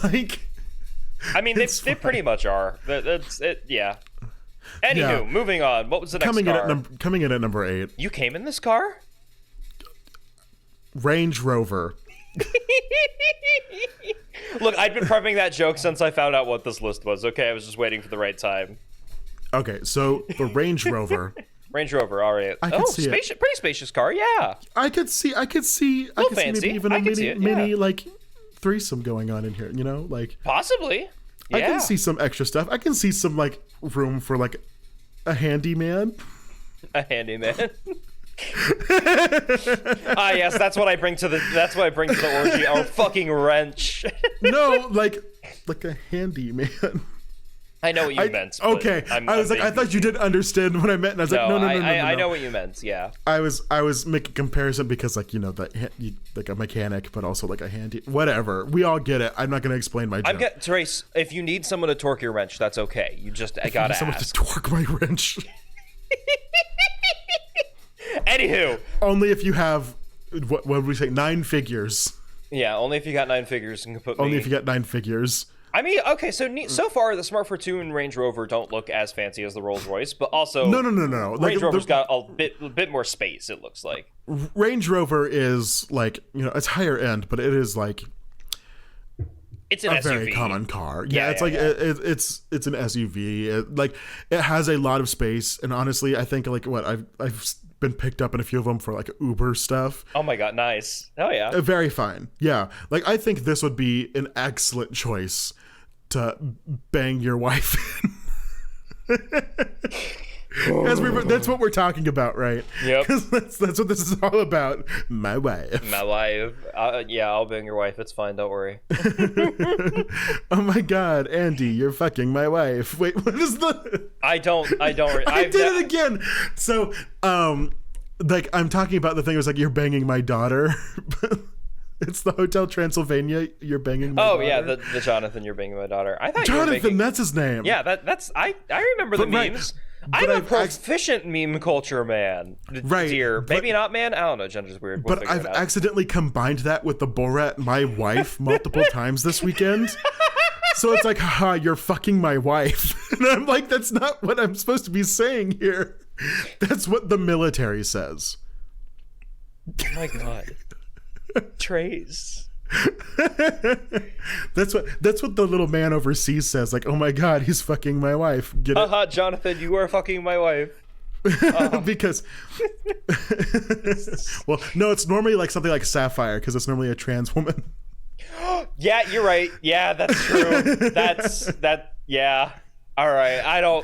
Speaker 1: like,
Speaker 2: I mean, they pretty much are. That's it. Yeah. Anywho, moving on. What was the next car?
Speaker 1: Coming in at number 8.
Speaker 2: You came in this car?
Speaker 1: Range Rover.
Speaker 2: Look, I'd been prepping that joke since I found out what this list was. Okay, I was just waiting for the right time.
Speaker 1: Okay, so the Range Rover.
Speaker 2: Range Rover, all right. Pretty spacious car, yeah.
Speaker 1: I could see maybe even a mini like threesome going on in here, like
Speaker 2: possibly. Yeah.
Speaker 1: I can see some extra stuff. I can see some like room for like a handyman.
Speaker 2: A handyman. Yes, that's what I bring to the orgy. Our fucking wrench.
Speaker 1: No, like a handyman.
Speaker 2: I know what you meant.
Speaker 1: Okay, I thought you didn't understand what I meant, and I was like, no.
Speaker 2: I know what you meant. Yeah.
Speaker 1: I was making a comparison because like like a mechanic, but also like a handy. Whatever, we all get it. I'm not gonna explain my joke.
Speaker 2: Trace, if you need someone to torque your wrench, that's okay. I gotta
Speaker 1: someone
Speaker 2: ask.
Speaker 1: to torque my wrench.
Speaker 2: Anywho,
Speaker 1: only if you have what would we say 9 figures.
Speaker 2: Yeah, only if you got 9 figures and can put.
Speaker 1: Only if you got 9 figures.
Speaker 2: I mean, okay, so far the Smart Fortune Range Rover don't look as fancy as the Rolls Royce, but also
Speaker 1: no.
Speaker 2: Range Rover's got a bit more space. It looks like
Speaker 1: Range Rover is like it's higher end, but it is like
Speaker 2: it's an SUV.
Speaker 1: Very common car. Yeah, it's like it's an SUV. It has a lot of space, and honestly, I think like I've been picked up in a few of them for like Uber stuff.
Speaker 2: Oh my god, nice. Oh yeah,
Speaker 1: very fine. Yeah, like I think this would be an excellent choice to bang your wife in. That's what we're talking about, right?
Speaker 2: Yep.
Speaker 1: That's what this is all about. My wife.
Speaker 2: Yeah, I'll bang your wife. It's fine. Don't worry.
Speaker 1: Oh my god, Andy, you're fucking my wife. Wait, what is the?
Speaker 2: I don't.
Speaker 1: I did it again. So, like I'm talking about the thing. It was like you're banging my daughter. It's the Hotel Transylvania. You're banging my daughter.
Speaker 2: Oh yeah, the Jonathan. You're banging my daughter. I thought
Speaker 1: Jonathan. That's his name.
Speaker 2: Yeah, that's. I remember the memes. I'm a proficient meme culture man.
Speaker 1: Right.
Speaker 2: Dear. Maybe not man. I don't know. Gender's weird.
Speaker 1: But I've accidentally combined that with the Borat my wife multiple times this weekend. So it's like, haha, you're fucking my wife. And I'm like, that's not what I'm supposed to be saying here. That's what the military says.
Speaker 2: Oh my god. Trace.
Speaker 1: That's what the little man overseas says. Like, oh my god, he's fucking my wife. Get it?
Speaker 2: Jonathan, you are fucking my wife.
Speaker 1: Because well, no, it's normally like something like Sapphire because it's normally a trans woman.
Speaker 2: Yeah, you're right. Yeah, that's true. Yeah. All right.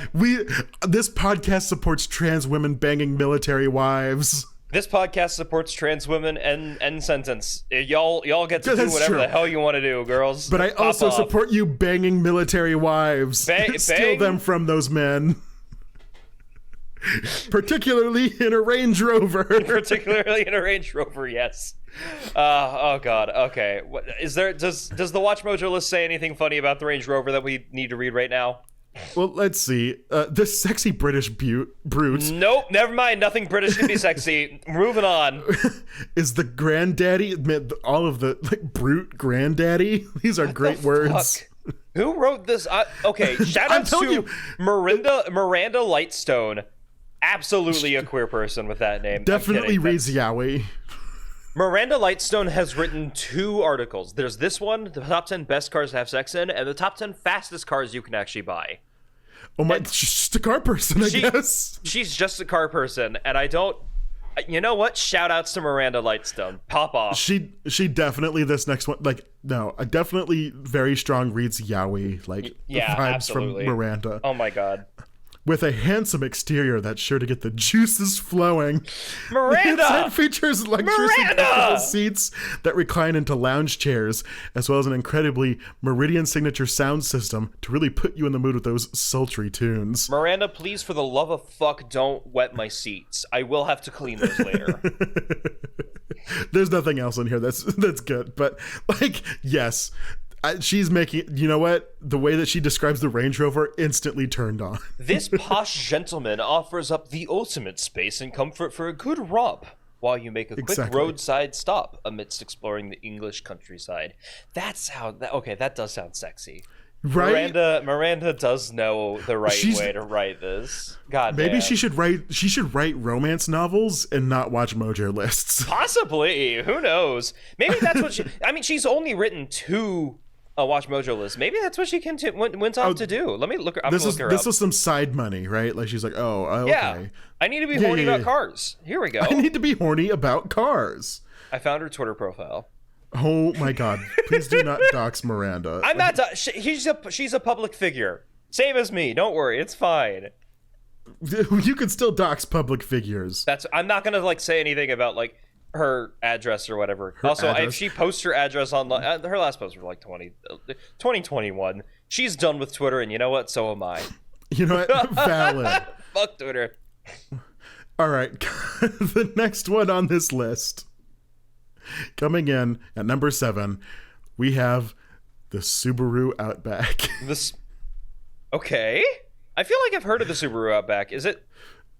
Speaker 1: This podcast supports trans women banging military wives.
Speaker 2: This podcast supports trans women and sentence. Y'all get to do whatever the hell you want to do, girls.
Speaker 1: But I also support you banging military wives. Steal them from those men. Particularly in a Range Rover.
Speaker 2: Particularly in a Range Rover, yes. Oh god. Okay. Does the Watch Mojo list say anything funny about the Range Rover that we need to read right now?
Speaker 1: Well, let's see. This sexy British brute.
Speaker 2: Nope, never mind. Nothing British can be sexy. Moving on.
Speaker 1: Is the granddaddy, all of the, brute granddaddy? These are great words.
Speaker 2: Fuck? Who wrote this? Okay, shout out to Miranda Lightstone. Absolutely a queer person with that name.
Speaker 1: Definitely reads yaoi.
Speaker 2: Miranda Lightstone has written 2 articles. There's this one, the top 10 best cars to have sex in, and the top 10 fastest cars you can actually buy.
Speaker 1: Oh my, she's just a car person, I guess.
Speaker 2: She's just a car person, and I don't... You know what? Shout outs to Miranda Lightstone. Pop off.
Speaker 1: She definitely, this next one, definitely very strong reads yaoi,
Speaker 2: yeah,
Speaker 1: vibes
Speaker 2: absolutely.
Speaker 1: from Miranda.
Speaker 2: Oh my god.
Speaker 1: With a handsome exterior that's sure to get the juices flowing.
Speaker 2: Miranda!
Speaker 1: It features luxuriously comfortable seats that recline into lounge chairs, as well as an incredibly Meridian signature sound system to really put you in the mood with those sultry tunes.
Speaker 2: Miranda, please, for the love of fuck, don't wet my seats. I will have to clean those later.
Speaker 1: There's nothing else in here that's good, but, yes. She's making, you know what? The way that she describes the Range Rover instantly turned on.
Speaker 2: This posh gentleman offers up the ultimate space and comfort for a good romp while you make a quick roadside stop amidst exploring the English countryside. That does sound sexy.
Speaker 1: Right?
Speaker 2: Miranda does know the right way to write this. God damn.
Speaker 1: Maybe she should write romance novels and not watch Mojo lists.
Speaker 2: Possibly. Who knows? Maybe that's what she's only written 2 Watch Mojo list. Maybe that's what she went on to do. Let me look her up. This
Speaker 1: was some side money, right? Like she's like, okay.
Speaker 2: Yeah, I need to be horny about cars. Here we go.
Speaker 1: I need to be horny about cars.
Speaker 2: I found her Twitter profile.
Speaker 1: Oh my god! Please do not dox Miranda.
Speaker 2: I'm not. She's a public figure, same as me. Don't worry, it's fine.
Speaker 1: You can still dox public figures.
Speaker 2: I'm not gonna say anything about her address or whatever. If she posts her address online, her last post was 2021. She's done with Twitter, and you know what? So am I.
Speaker 1: You know what? Valid.
Speaker 2: Fuck Twitter.
Speaker 1: All right, the next one on this list, coming in at number 7, we have the Subaru Outback.
Speaker 2: Okay. I feel like I've heard of the Subaru Outback. Is it?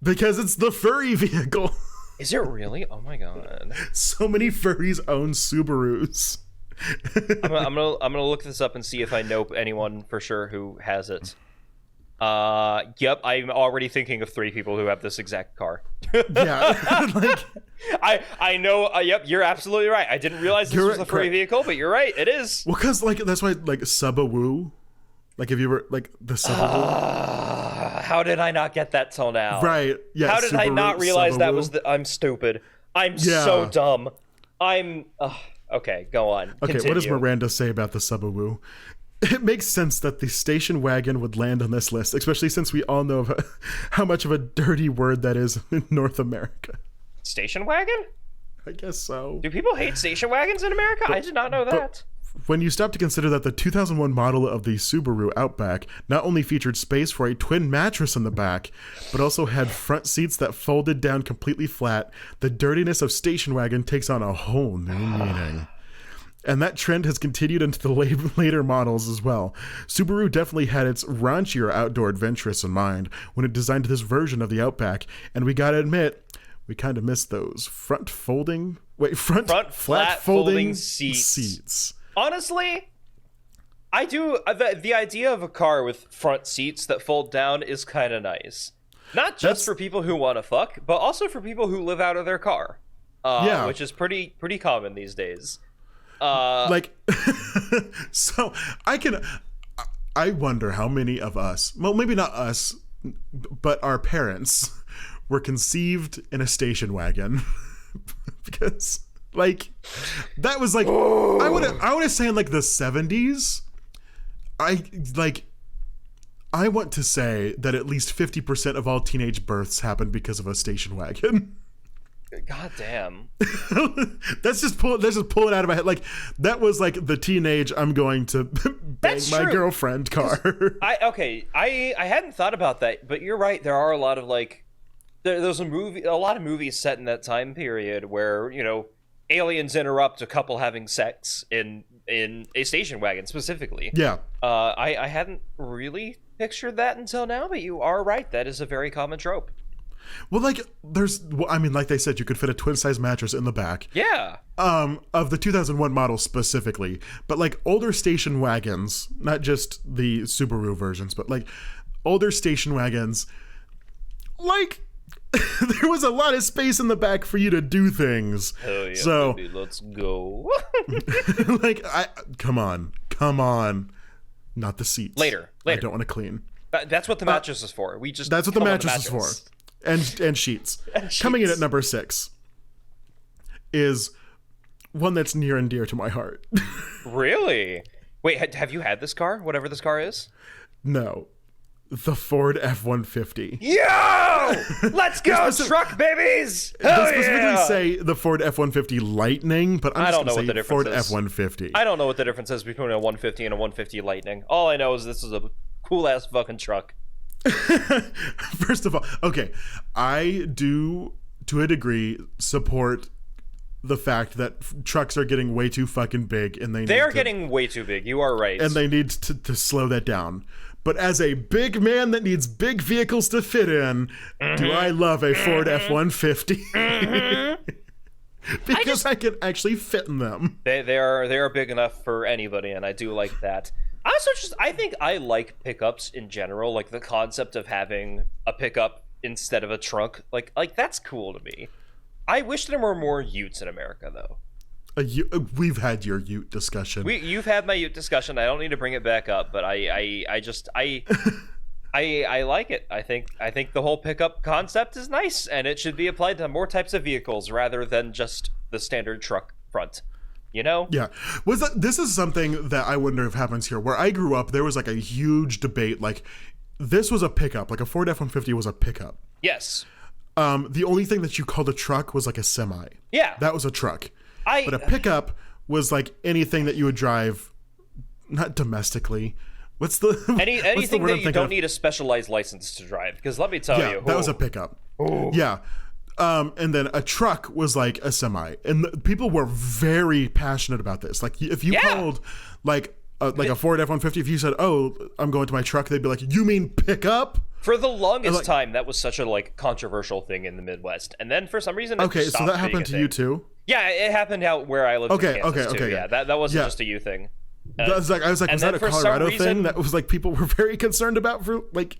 Speaker 1: Because it's the furry vehicle.
Speaker 2: Is it really? Oh my god!
Speaker 1: So many furries own Subarus.
Speaker 2: I'm gonna look this up and see if I know anyone for sure who has it. Yep, I'm already thinking of 3 people who have this exact car.
Speaker 1: Yeah,
Speaker 2: I know. Yep, you're absolutely right. I didn't realize this was a furry vehicle, but you're right. It is.
Speaker 1: Well, because that's why Subaru. Have you ever the Subaru?
Speaker 2: How did I not get that till now?
Speaker 1: Right. Yeah.
Speaker 2: How did I not realize that was I'm stupid. I'm so dumb. Okay, go on.
Speaker 1: Okay,
Speaker 2: Continue.
Speaker 1: what does Miranda say about the Subaru? It makes sense that the station wagon would land on this list, especially since we all know how much of a dirty word that is in North America.
Speaker 2: Station wagon?
Speaker 1: I guess so.
Speaker 2: Do people hate station wagons in America? I did not know that.
Speaker 1: When you stop to consider that the 2001 model of the Subaru Outback not only featured space for a twin mattress in the back, but also had front seats that folded down completely flat, the dirtiness of station wagon takes on a whole new meaning. And that trend has continued into the later models as well. Subaru definitely had its raunchier outdoor adventurists in mind when it designed this version of the Outback, and we gotta admit, we kind of missed those front flat folding seats.
Speaker 2: Honestly, I do. The idea of a car with front seats that fold down is kind of nice. Not just for people who want to fuck, but also for people who live out of their car. Which is pretty common these days.
Speaker 1: So I wonder how many of us, well, maybe not us, but our parents were conceived in a station wagon. Because that was I would say in the 70s. I want to say that at least 50% of all teenage births happened because of a station wagon.
Speaker 2: God damn.
Speaker 1: Let's just pull it out of my head. That was the teenage I'm going to bang my girlfriend car.
Speaker 2: I hadn't thought about that, but you're right. There are a lot of there's a lot of movies set in that time period where, aliens interrupt a couple having sex in a station wagon specifically.
Speaker 1: Yeah.
Speaker 2: I hadn't really pictured that until now, but you are right. That is a very common trope.
Speaker 1: Well, like like they said, you could fit a twin size mattress in the back.
Speaker 2: Yeah.
Speaker 1: Of the 2001 model specifically, but like older station wagons, not just the Subaru versions, but like older station wagons, like there was a lot of space in the back for you to do things.
Speaker 2: Hell yeah,
Speaker 1: so
Speaker 2: baby, let's go.
Speaker 1: like, come on, not the seats.
Speaker 2: Later.
Speaker 1: I don't want to clean.
Speaker 2: That's what the mattress is for.
Speaker 1: That's what the mattress is for. And sheets. Coming in at number 6 is one that's near and dear to my heart.
Speaker 2: Really? Wait, have you had this car? Whatever this car is?
Speaker 1: No. The Ford F-150.
Speaker 2: Yo! Let's go, truck babies! Hell
Speaker 1: they specifically say the Ford F-150 Lightning, but I don't know what the difference Ford is. F-150.
Speaker 2: I don't know what the difference is between a 150 and a 150 Lightning. All I know is this is a cool-ass fucking truck.
Speaker 1: First of all, okay, I do, to a degree, support the fact that trucks are getting way too fucking big, and they are
Speaker 2: getting way too big. You are right,
Speaker 1: and they need to slow that down. But as a big man that needs big vehicles to fit in, do I love a Ford F-150? Because I can actually fit in them.
Speaker 2: They are big enough for anybody, and I do like that. I think I like pickups in general, like the concept of having a pickup instead of a trunk. Like that's cool to me. I wish there were more utes in America, though.
Speaker 1: We've had your ute discussion.
Speaker 2: You've had my ute discussion. I don't need to bring it back up, but I like it. I think the whole pickup concept is nice, and it should be applied to more types of vehicles rather than just the standard truck front. Yeah.
Speaker 1: This is something that I wonder if happens here. Where I grew up, there was like a huge debate. Like, this was a pickup. Like a Ford F-150 was a pickup.
Speaker 2: Yes.
Speaker 1: The only thing that you called a truck was like a semi.
Speaker 2: Yeah.
Speaker 1: That was a truck. But a pickup was like anything that you would drive, not domestically. What's the
Speaker 2: anything that you don't need a specialized license to drive? Because let me tell you,
Speaker 1: that was a pickup. Ooh. Yeah. And then a truck was like a semi, and people were very passionate about this. Like, if you called like a Ford F-150, if you said, "Oh, I'm going to my truck," they'd be like, "You mean pickup?"
Speaker 2: For the longest time, that was such a controversial thing in the Midwest, and then for some reason,
Speaker 1: so that happened to you too.
Speaker 2: Yeah, it happened out where I live.
Speaker 1: Okay,
Speaker 2: in Kansas too.
Speaker 1: Yeah,
Speaker 2: that wasn't just a you thing.
Speaker 1: I was like, was that a Colorado thing that was like people were very concerned about for like?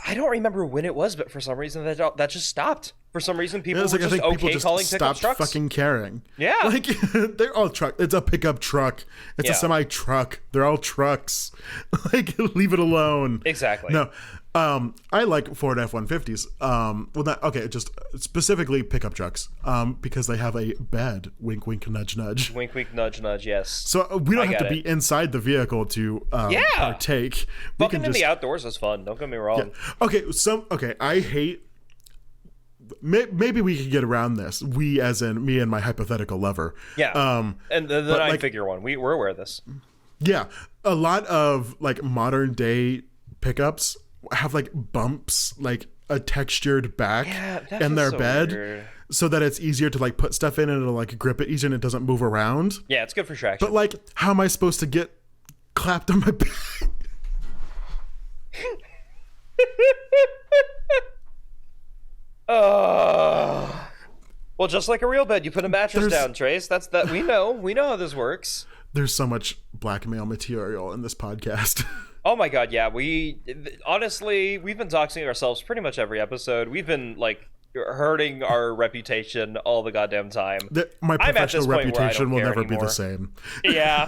Speaker 2: I don't remember when it was, but for some reason that just stopped. For some reason, people were
Speaker 1: just
Speaker 2: okay calling pickup trucks.
Speaker 1: Fucking caring.
Speaker 2: Yeah,
Speaker 1: like they're all truck. It's a pickup truck. It's a semi truck. They're all trucks. Like, leave it alone.
Speaker 2: Exactly.
Speaker 1: No, I like Ford F-150s. Just specifically pickup trucks. Because they have a bed. Wink, wink, nudge, nudge.
Speaker 2: Wink, wink, nudge, nudge. Yes.
Speaker 1: So we don't have to be inside the vehicle to partake.
Speaker 2: Fucking in the outdoors is fun. Don't get me wrong.
Speaker 1: Yeah. I hate. Maybe we could get around this. We, as in me and my hypothetical lover.
Speaker 2: Yeah. And the nine-figure one. We're aware of this.
Speaker 1: Yeah. A lot of like modern day pickups have like bumps, like a textured back in their bed, weird. So that it's easier to like put stuff in and it'll like grip it easier and it doesn't move around.
Speaker 2: Yeah, it's good for traction.
Speaker 1: But like, how am I supposed to get clapped on my back?
Speaker 2: Well, just like a real bed, you put a mattress down, Trace. We know how this works.
Speaker 1: There's so much blackmail material in this podcast.
Speaker 2: Oh my god, yeah. Honestly, we've been doxing ourselves pretty much every episode. We've been like hurting our reputation all the goddamn time.
Speaker 1: My professional reputation will never be the same.
Speaker 2: Yeah.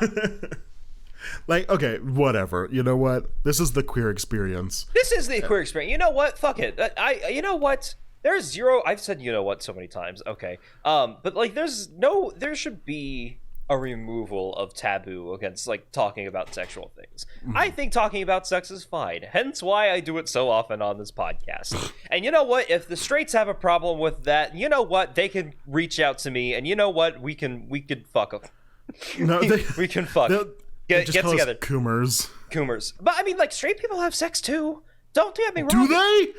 Speaker 1: Like, okay, whatever. You know what? This is the queer experience.
Speaker 2: This is the queer experience. You know what? Fuck it. You know what? There's zero. I've said you know what so many times. Okay. But like, there should be a removal of taboo against like talking about sexual things. Mm-hmm. I think talking about sex is fine. Hence why I do it so often on this podcast. And you know what? If the straights have a problem with that, you know what? They can reach out to me, and you know what? We can fuck them.
Speaker 1: No,
Speaker 2: we can fuck. Get together.
Speaker 1: Coomers.
Speaker 2: But I mean, like, straight people have sex too. Don't get me wrong.
Speaker 1: Do they?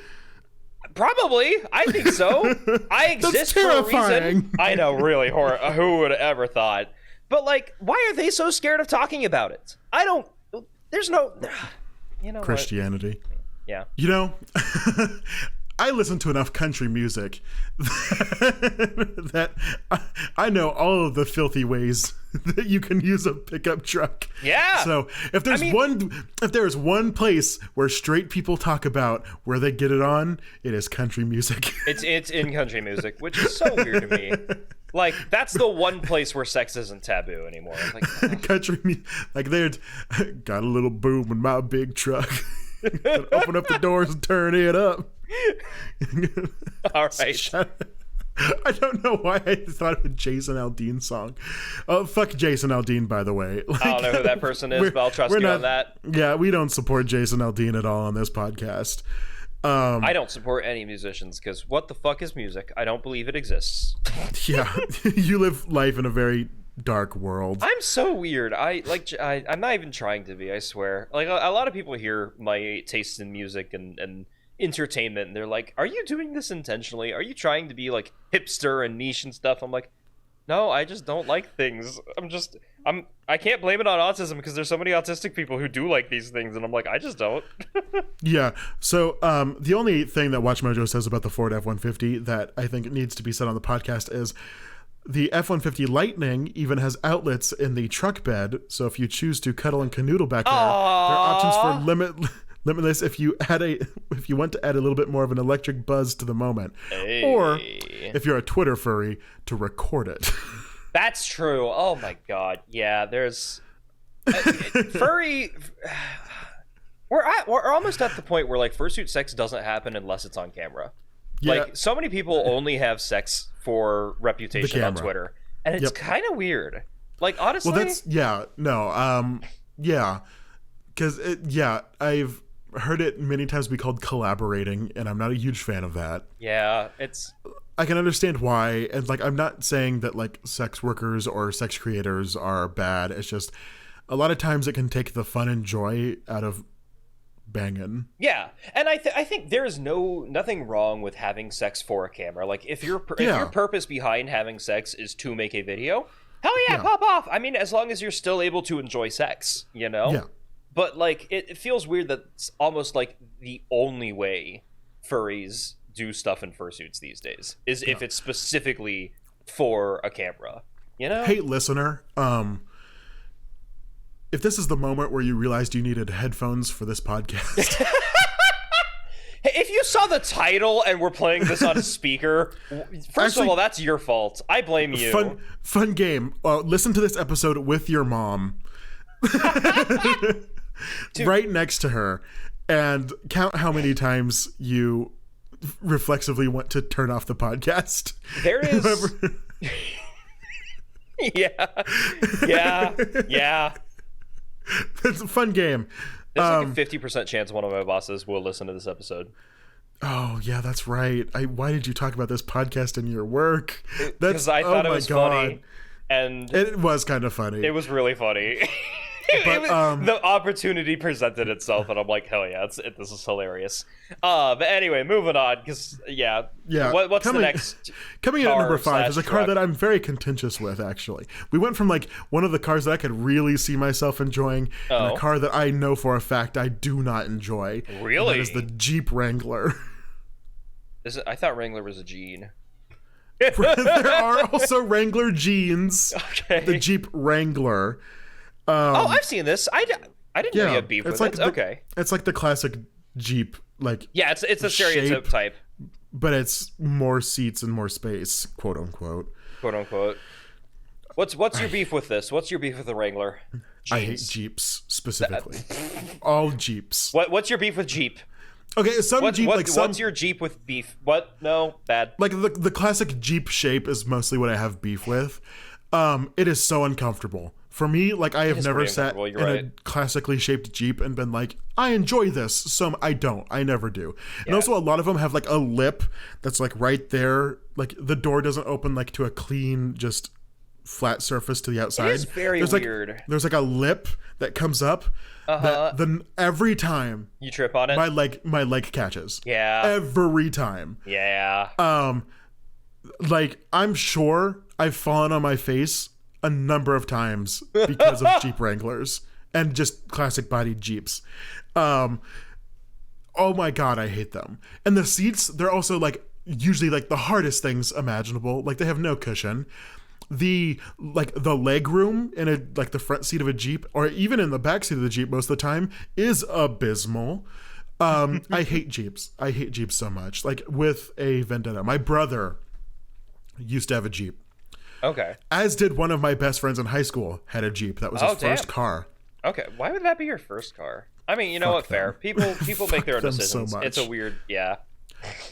Speaker 2: Probably. I think so. I exist for a reason. I know, really. Who would have ever thought? But, like, why are they so scared of talking about it? There's no... You know
Speaker 1: Christianity.
Speaker 2: What? Yeah.
Speaker 1: You know, I listen to enough country music that I know all of the filthy ways that you can use a pickup truck.
Speaker 2: Yeah.
Speaker 1: So if there's one place where straight people talk about where they get it on, it is country music.
Speaker 2: It's in country music, which is so weird to me. Like, that's the one place where sex isn't taboo anymore. Like,
Speaker 1: country music, like they're got a little boom in my big truck. Open up the doors and turn it up.
Speaker 2: All right.
Speaker 1: I don't know why I thought of a Jason Aldean song. Oh, fuck Jason Aldean, by the way. Like,
Speaker 2: I don't know who that person is, but I'll trust you on that.
Speaker 1: Yeah, we don't support Jason Aldean at all on this podcast.
Speaker 2: I don't support any musicians because what the fuck is music? I don't believe it exists.
Speaker 1: Yeah, you live life in a very dark world.
Speaker 2: I'm so weird. I'm not even trying to be, I swear. Like, a lot of people hear my tastes in music and entertainment, and they're like, are you doing this intentionally? Are you trying to be, like, hipster and niche and stuff? I'm like, no, I just don't like things. I can't blame it on autism because there's so many autistic people who do like these things, and I'm like, I just don't.
Speaker 1: Yeah. So the only thing that Watch Mojo says about the Ford F-150 that I think needs to be said on the podcast is the F-150 Lightning even has outlets in the truck bed, so if you choose to cuddle and canoodle back there, there are options for limitless if you want to add a little bit more of an electric buzz to the moment.
Speaker 2: Hey.
Speaker 1: Or if you're a Twitter furry, to record it.
Speaker 2: That's true. Oh my god. Yeah, there's furry. We're almost at the point where, like, fursuit sex doesn't happen unless it's on camera. Yeah. Like, so many people only have sex for reputation on Twitter, and it's kind of weird. Like, honestly.
Speaker 1: Well, that's because I've heard it many times be called collaborating, and I'm not a huge fan of that.
Speaker 2: Yeah,
Speaker 1: I can understand why, and, like, I'm not saying that, like, sex workers or sex creators are bad. It's just a lot of times it can take the fun and joy out of banging.
Speaker 2: Yeah, and I think there is nothing wrong with having sex for a camera. Like, if your purpose behind having sex is to make a video, hell yeah, pop off. I mean, as long as you're still able to enjoy sex, you know?
Speaker 1: Yeah.
Speaker 2: But, like, it feels weird that it's almost like the only way furries do stuff in fursuits these days is if it's specifically for a camera, you know?
Speaker 1: Hey, listener, if this is the moment where you realized you needed headphones for this podcast.
Speaker 2: Hey, if you saw the title and we're playing this on a speaker, first of all, that's your fault. I blame you.
Speaker 1: Fun game. Listen to this episode with your mom. Right next to her, and count how many times you reflexively want to turn off the podcast.
Speaker 2: There is yeah
Speaker 1: it's a fun game.
Speaker 2: There's like a 50% chance one of my bosses will listen to this episode.
Speaker 1: Oh yeah, that's right. Why did you talk about this podcast in your work?
Speaker 2: Because I thought it was funny, and
Speaker 1: it was kind of funny.
Speaker 2: It was really funny. But, the opportunity presented itself, and I'm like, hell yeah, this is hilarious. But anyway, moving on, because what's the next?
Speaker 1: Coming in at number 5 is a car that I'm very contentious with. Actually, we went from, like, one of the cars that I could really see myself enjoying, and a car that I know for a fact I do not enjoy.
Speaker 2: Really,
Speaker 1: that is the Jeep Wrangler.
Speaker 2: I thought Wrangler was a gene.
Speaker 1: There are also Wrangler jeans. Okay. The Jeep Wrangler.
Speaker 2: I've seen this. I didn't know you had beef with it. Okay.
Speaker 1: It's like the classic Jeep, like,
Speaker 2: yeah, it's a stereotype type,
Speaker 1: but it's more seats and more space, quote unquote.
Speaker 2: Quote unquote. What's your beef with this? What's your beef with the Wrangler? Jeans.
Speaker 1: I hate Jeeps specifically. All Jeeps.
Speaker 2: What's your beef with Jeep?
Speaker 1: Okay,
Speaker 2: what's your Jeep with beef? What? No, bad.
Speaker 1: Like the classic Jeep shape is mostly what I have beef with. It is so uncomfortable. For me, like, I have never sat in a classically shaped Jeep and been like, I enjoy this. I never do. Yeah. And also, a lot of them have, like, a lip that's, like, right there. Like, the door doesn't open, like, to a clean, just flat surface to the outside.
Speaker 2: It is very weird.
Speaker 1: There's like a lip that comes up. That every time
Speaker 2: you trip on it,
Speaker 1: my leg catches.
Speaker 2: Yeah.
Speaker 1: Every time.
Speaker 2: Yeah.
Speaker 1: Like, I'm sure I've fallen on my face a number of times because of Jeep Wranglers and just classic bodied Jeeps. Oh my God, I hate them. And the seats, they're also like usually like the hardest things imaginable. Like, they have no cushion. The leg room in the front seat of a Jeep, or even in the back seat of the Jeep most of the time, is abysmal. I hate Jeeps. I hate Jeeps so much. Like, with a vendetta. My brother used to have a Jeep.
Speaker 2: Okay.
Speaker 1: As did one of my best friends in high school, had a Jeep. That was his first car.
Speaker 2: Okay. Why would that be your first car? I mean, you know what? Fair. People make their own decisions.
Speaker 1: So much.
Speaker 2: It's a weird, yeah.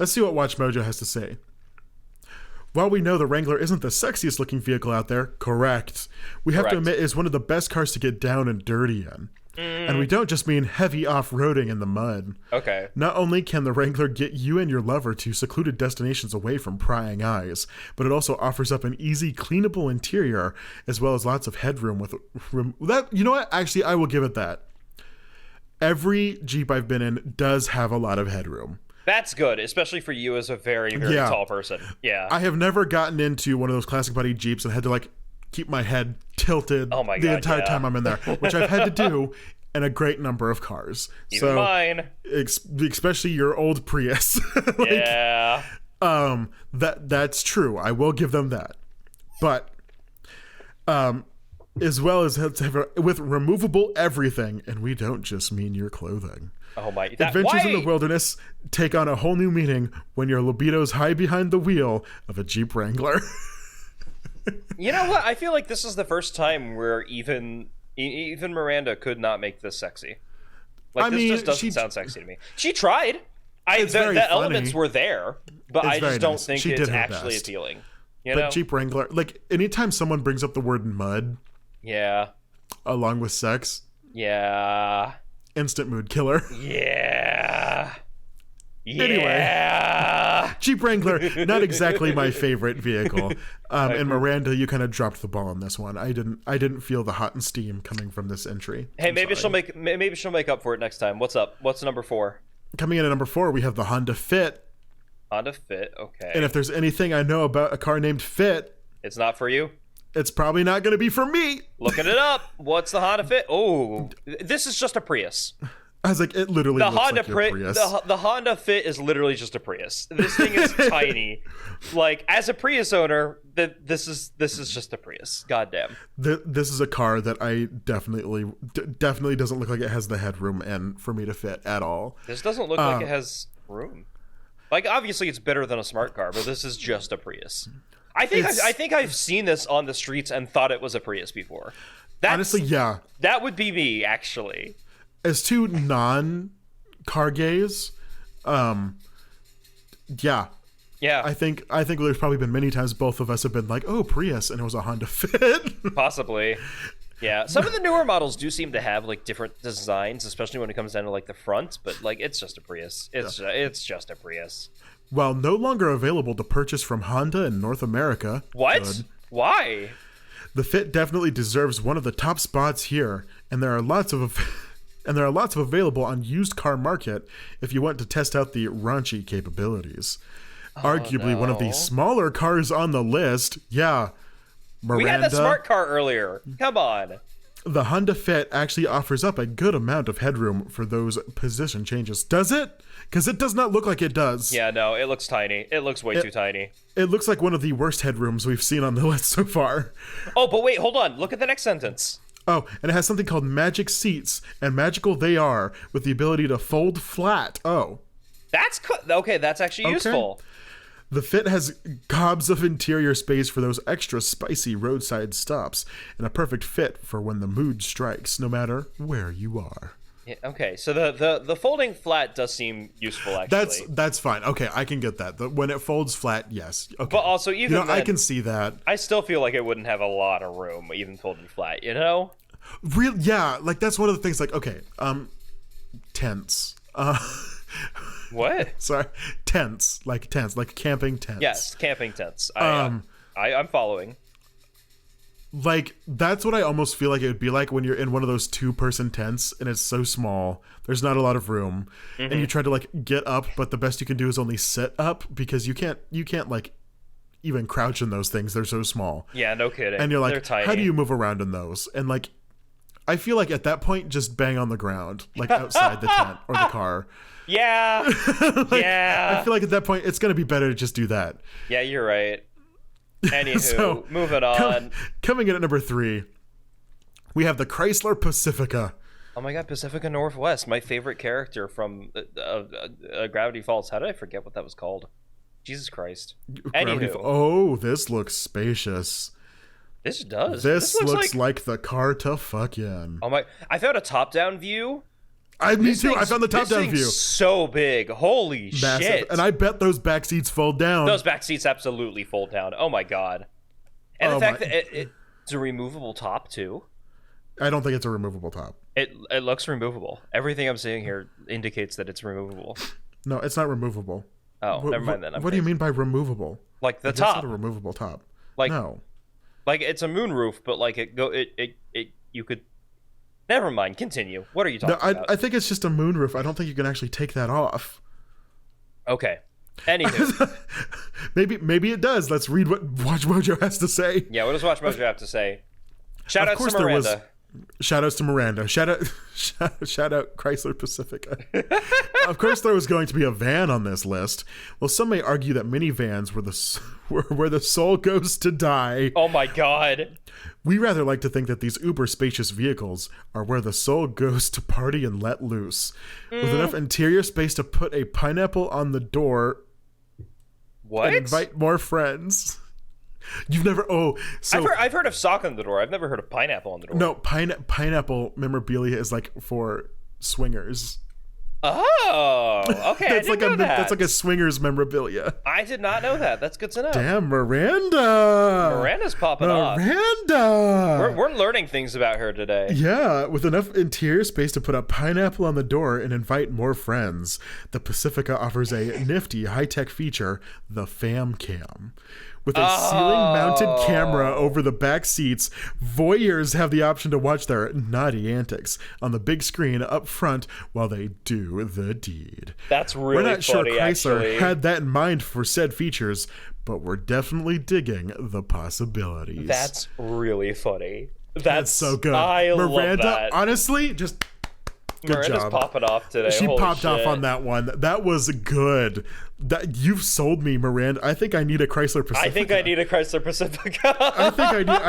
Speaker 1: Let's see what Watch Mojo has to say. While we know the Wrangler isn't the sexiest looking vehicle out there, correct. We have to admit it's one of the best cars to get down and dirty in. And we don't just mean heavy off-roading in the mud.
Speaker 2: Okay.
Speaker 1: Not only can the Wrangler get you and your lover to secluded destinations away from prying eyes, but it also offers up an easy, cleanable interior, as well as lots of headroom with that. You know what? Actually, I will give it that. Every Jeep I've been in does have a lot of headroom.
Speaker 2: That's good, especially for you as a very, very tall person. Yeah.
Speaker 1: I have never gotten into one of those classic body Jeeps and had to like keep my head tilted the entire time I'm in there, which I've had to do in a great number of cars.
Speaker 2: Even mine.
Speaker 1: Especially your old Prius.
Speaker 2: Yeah.
Speaker 1: That's true. I will give them that. But as well as with removable everything, and we don't just mean your clothing.
Speaker 2: Oh my!
Speaker 1: Adventures in the wilderness take on a whole new meaning when your libido's high behind the wheel of a Jeep Wrangler.
Speaker 2: You know what? I feel like this is the first time where even Miranda could not make this sexy. Like, this just doesn't sound sexy to me. She tried. The elements were there, but I just don't think it's actually appealing. But
Speaker 1: Jeep Wrangler, like, anytime someone brings up the word mud, along with sex, instant mood killer.
Speaker 2: Yeah.
Speaker 1: Anyway, Jeep Wrangler, not exactly my favorite vehicle. And Miranda, you kind of dropped the ball on this one. I didn't feel the hot and steam coming from this entry.
Speaker 2: Hey, maybe she'll make up for it next time. What's up? What's number 4?
Speaker 1: Coming in at number 4, we have the Honda Fit.
Speaker 2: Honda Fit, okay.
Speaker 1: And if there's anything I know about a car named Fit,
Speaker 2: it's not for you.
Speaker 1: It's probably not going to be for me.
Speaker 2: Looking it up. What's the Honda Fit? Oh, this is just a Prius.
Speaker 1: I was like, it literally looks like your Prius.
Speaker 2: The Honda Fit is literally just a Prius. This thing is tiny. Like, as a Prius owner, this is just a Prius. Goddamn.
Speaker 1: This is a car that I definitely doesn't look like it has the headroom in for me to fit at all.
Speaker 2: This doesn't look like it has room. Like, obviously it's better than a smart car, but this is just a Prius. I think I've seen this on the streets and thought it was a Prius before.
Speaker 1: Honestly, yeah.
Speaker 2: That would be me, actually.
Speaker 1: As two non-car gays, yeah. I think there's probably been many times both of us have been like, "Oh, Prius," and it was a Honda Fit.
Speaker 2: Possibly. Yeah. Some of the newer models do seem to have like different designs, especially when it comes down to like the front. But like, it's just a Prius. It's just a Prius.
Speaker 1: While no longer available to purchase from Honda in North America.
Speaker 2: What?
Speaker 1: Good.
Speaker 2: Why?
Speaker 1: The Fit definitely deserves one of the top spots here, and there are lots of available on used car market if you want to test out the raunchy capabilities. Arguably one of the smaller cars on the list. Yeah. Miranda,
Speaker 2: we had that smart car earlier. Come on.
Speaker 1: The Honda Fit actually offers up a good amount of headroom for those position changes. Does it? Because it does not look like it does.
Speaker 2: Yeah, no, it looks tiny. It looks way too tiny.
Speaker 1: It looks like one of the worst headrooms we've seen on the list so far.
Speaker 2: Oh, but wait, hold on. Look at the next sentence.
Speaker 1: Oh, and it has something called magic seats, and magical they are, with the ability to fold flat. Oh.
Speaker 2: That's okay, that's actually useful.
Speaker 1: The Fit has gobs of interior space for those extra spicy roadside stops, and a perfect fit for when the mood strikes, no matter where you are.
Speaker 2: Yeah, okay, so the folding flat does seem useful, actually.
Speaker 1: That's fine. Okay, I can get that. When it folds flat, yes. Okay.
Speaker 2: But also, even then,
Speaker 1: I can see that.
Speaker 2: I still feel like it wouldn't have a lot of room, even folded flat, you know?
Speaker 1: Real, yeah, like that's one of the things, like, okay, tents.
Speaker 2: What?
Speaker 1: Sorry, tents, like camping tents.
Speaker 2: Yes, camping tents. I'm following.
Speaker 1: Like, that's what I almost feel like it would be like when you're in one of those 2-person tents and it's so small. There's not a lot of room. And you try to, like, get up, but the best you can do is only sit up because you can't like, even crouch in those things. They're so small.
Speaker 2: Yeah, no kidding.
Speaker 1: And you're like,
Speaker 2: they're tiny.
Speaker 1: How do you move around in those? And, like, I feel like at that point, just bang on the ground, like, outside the tent or the car.
Speaker 2: Yeah. Yeah.
Speaker 1: I feel like at that point, it's going to be better to just do that.
Speaker 2: Yeah, you're right. Anywho, moving on.
Speaker 1: Coming in at number 3, we have the Chrysler Pacifica.
Speaker 2: Oh my god, Pacifica Northwest, my favorite character from Gravity Falls. How did I forget what that was called? Jesus Christ. Anywho.
Speaker 1: Oh, this looks spacious.
Speaker 2: This does.
Speaker 1: This looks like the car to fuck in.
Speaker 2: Oh my! I found a top-down view.
Speaker 1: Me too. I found the top-down view.
Speaker 2: So big. Holy
Speaker 1: Massive.
Speaker 2: Shit!
Speaker 1: And I bet those back seats fold down.
Speaker 2: Those back seats absolutely fold down. Oh my god! And the fact that it's a removable top too.
Speaker 1: I don't think it's a removable top.
Speaker 2: It looks removable. Everything I'm seeing here indicates that it's removable.
Speaker 1: No, it's not removable.
Speaker 2: Oh, never mind then.
Speaker 1: What do you mean by removable?
Speaker 2: Like the
Speaker 1: top? It's not a removable top.
Speaker 2: Like
Speaker 1: no.
Speaker 2: Like it's a moonroof, but like you could. Never mind. Continue. What are you talking about?
Speaker 1: I think it's just a moonroof. I don't think you can actually take that off.
Speaker 2: Okay. Anywho,
Speaker 1: maybe it does. Let's read what Watch Mojo has to say.
Speaker 2: Yeah, what does Watch Mojo have to say? Shout out to Miranda.
Speaker 1: Shout outs to Miranda. Shout out Chrysler Pacifica. Of course, there was going to be a van on this list. Well, some may argue that minivans were where the soul goes to die.
Speaker 2: Oh my god.
Speaker 1: We rather like to think that these uber spacious vehicles are where the soul goes to party and let loose. With enough interior space to put a pineapple on the door.
Speaker 2: What?
Speaker 1: And invite more friends. You've never
Speaker 2: I've heard of sock on the door. I've never heard of pineapple on the door.
Speaker 1: No, pineapple memorabilia is like for swingers.
Speaker 2: Oh, okay.
Speaker 1: That's like a swingers memorabilia.
Speaker 2: I did not know that. That's good to know.
Speaker 1: Damn, Miranda.
Speaker 2: Miranda's popping off.
Speaker 1: Miranda.
Speaker 2: We're learning things about her today.
Speaker 1: Yeah, with enough interior space to put a pineapple on the door and invite more friends, the Pacifica offers a nifty high-tech feature, the Fam Cam. With a ceiling-mounted camera over the back seats, voyeurs have the option to watch their naughty antics on the big screen up front while they do the deed.
Speaker 2: That's really
Speaker 1: funny. We're not sure Chrysler
Speaker 2: actually
Speaker 1: had that in mind for said features, but we're definitely digging the possibilities.
Speaker 2: That's really funny.
Speaker 1: That's so good.
Speaker 2: Miranda,
Speaker 1: love that. Honestly, good
Speaker 2: Miranda's
Speaker 1: job.
Speaker 2: Popping off today.
Speaker 1: She
Speaker 2: Holy
Speaker 1: popped
Speaker 2: shit.
Speaker 1: off on that one. That was good. You've sold me, Miranda. I think I need a Chrysler Pacifica.
Speaker 2: I think I need a Chrysler Pacifica.
Speaker 1: I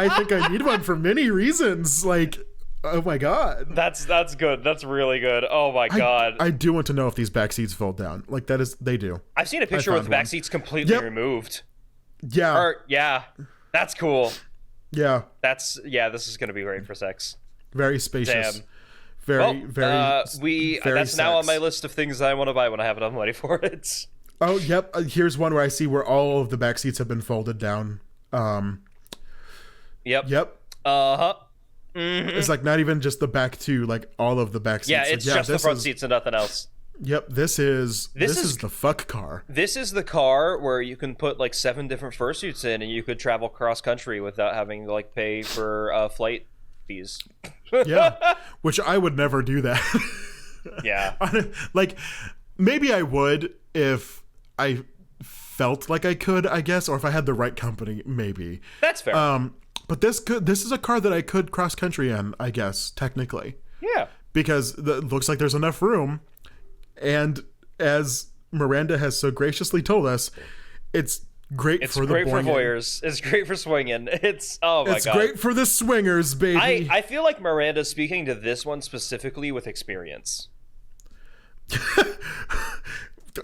Speaker 1: think I need one for many reasons. Like, oh my god.
Speaker 2: That's good. That's really good. Oh my god.
Speaker 1: I do want to know if these back seats fold down. Like they do.
Speaker 2: I've seen a picture with the back seats completely removed.
Speaker 1: Yeah.
Speaker 2: That's cool.
Speaker 1: Yeah.
Speaker 2: This is gonna be great for sex.
Speaker 1: Very spacious.
Speaker 2: Damn.
Speaker 1: Very
Speaker 2: that's now on my list of things that I want to buy when I have enough money for it.
Speaker 1: Oh, yep. Here's one where I see where all of the back seats have been folded down.
Speaker 2: Yep.
Speaker 1: Mm-hmm. It's like not even just the back two, like all of the back seats.
Speaker 2: Yeah, it's just the front seats and nothing else.
Speaker 1: Yep, this is the fuck car.
Speaker 2: This is the car where you can put like 7 different fursuits in, and you could travel cross country without having to like pay for flight fees.
Speaker 1: Yeah, which I would never do that.
Speaker 2: Yeah,
Speaker 1: like maybe I would if I felt like I could, I guess, or if I had the right company, maybe.
Speaker 2: That's fair.
Speaker 1: But this is a car that I could cross country in, I guess, technically.
Speaker 2: Yeah, because
Speaker 1: it looks like there's enough room, and as Miranda has so graciously told us, it's great for
Speaker 2: voyeurs. It's great for swinging. It's god.
Speaker 1: It's great for the swingers, baby.
Speaker 2: I feel like Miranda's speaking to this one specifically with experience.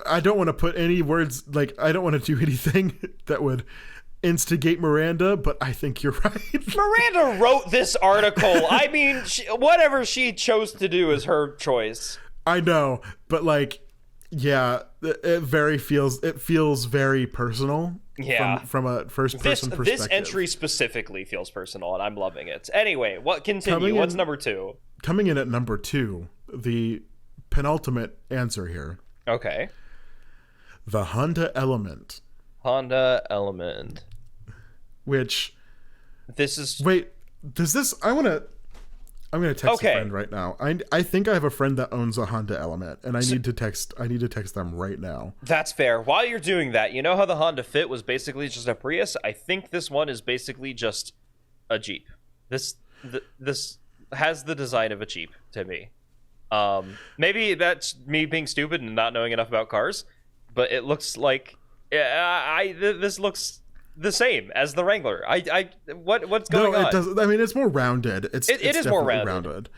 Speaker 1: I don't want to put any words, like, I don't want to do anything that would instigate Miranda, but I think you're right.
Speaker 2: Miranda wrote this article. I mean, whatever she chose to do is her choice.
Speaker 1: I know, but like, yeah, it feels very personal.
Speaker 2: Yeah,
Speaker 1: from a first person perspective.
Speaker 2: This entry specifically feels personal, and I'm loving it. Anyway, what's number 2?
Speaker 1: Coming in at number 2, the penultimate answer here.
Speaker 2: Okay.
Speaker 1: The Honda Element.
Speaker 2: Honda Element.
Speaker 1: Which
Speaker 2: this is...
Speaker 1: Wait, does this... I'm going to text a friend right now. I think I have a friend that owns a Honda Element, and I need to text them right now.
Speaker 2: That's fair. While you're doing that, you know how the Honda Fit was basically just a Prius? I think this one is basically just a Jeep. This has the design of a Jeep to me. Maybe that's me being stupid and not knowing enough about cars, but it looks like this looks the same as the Wrangler. What's going on?
Speaker 1: No, it doesn't. I mean, it's more rounded. It is more rounded.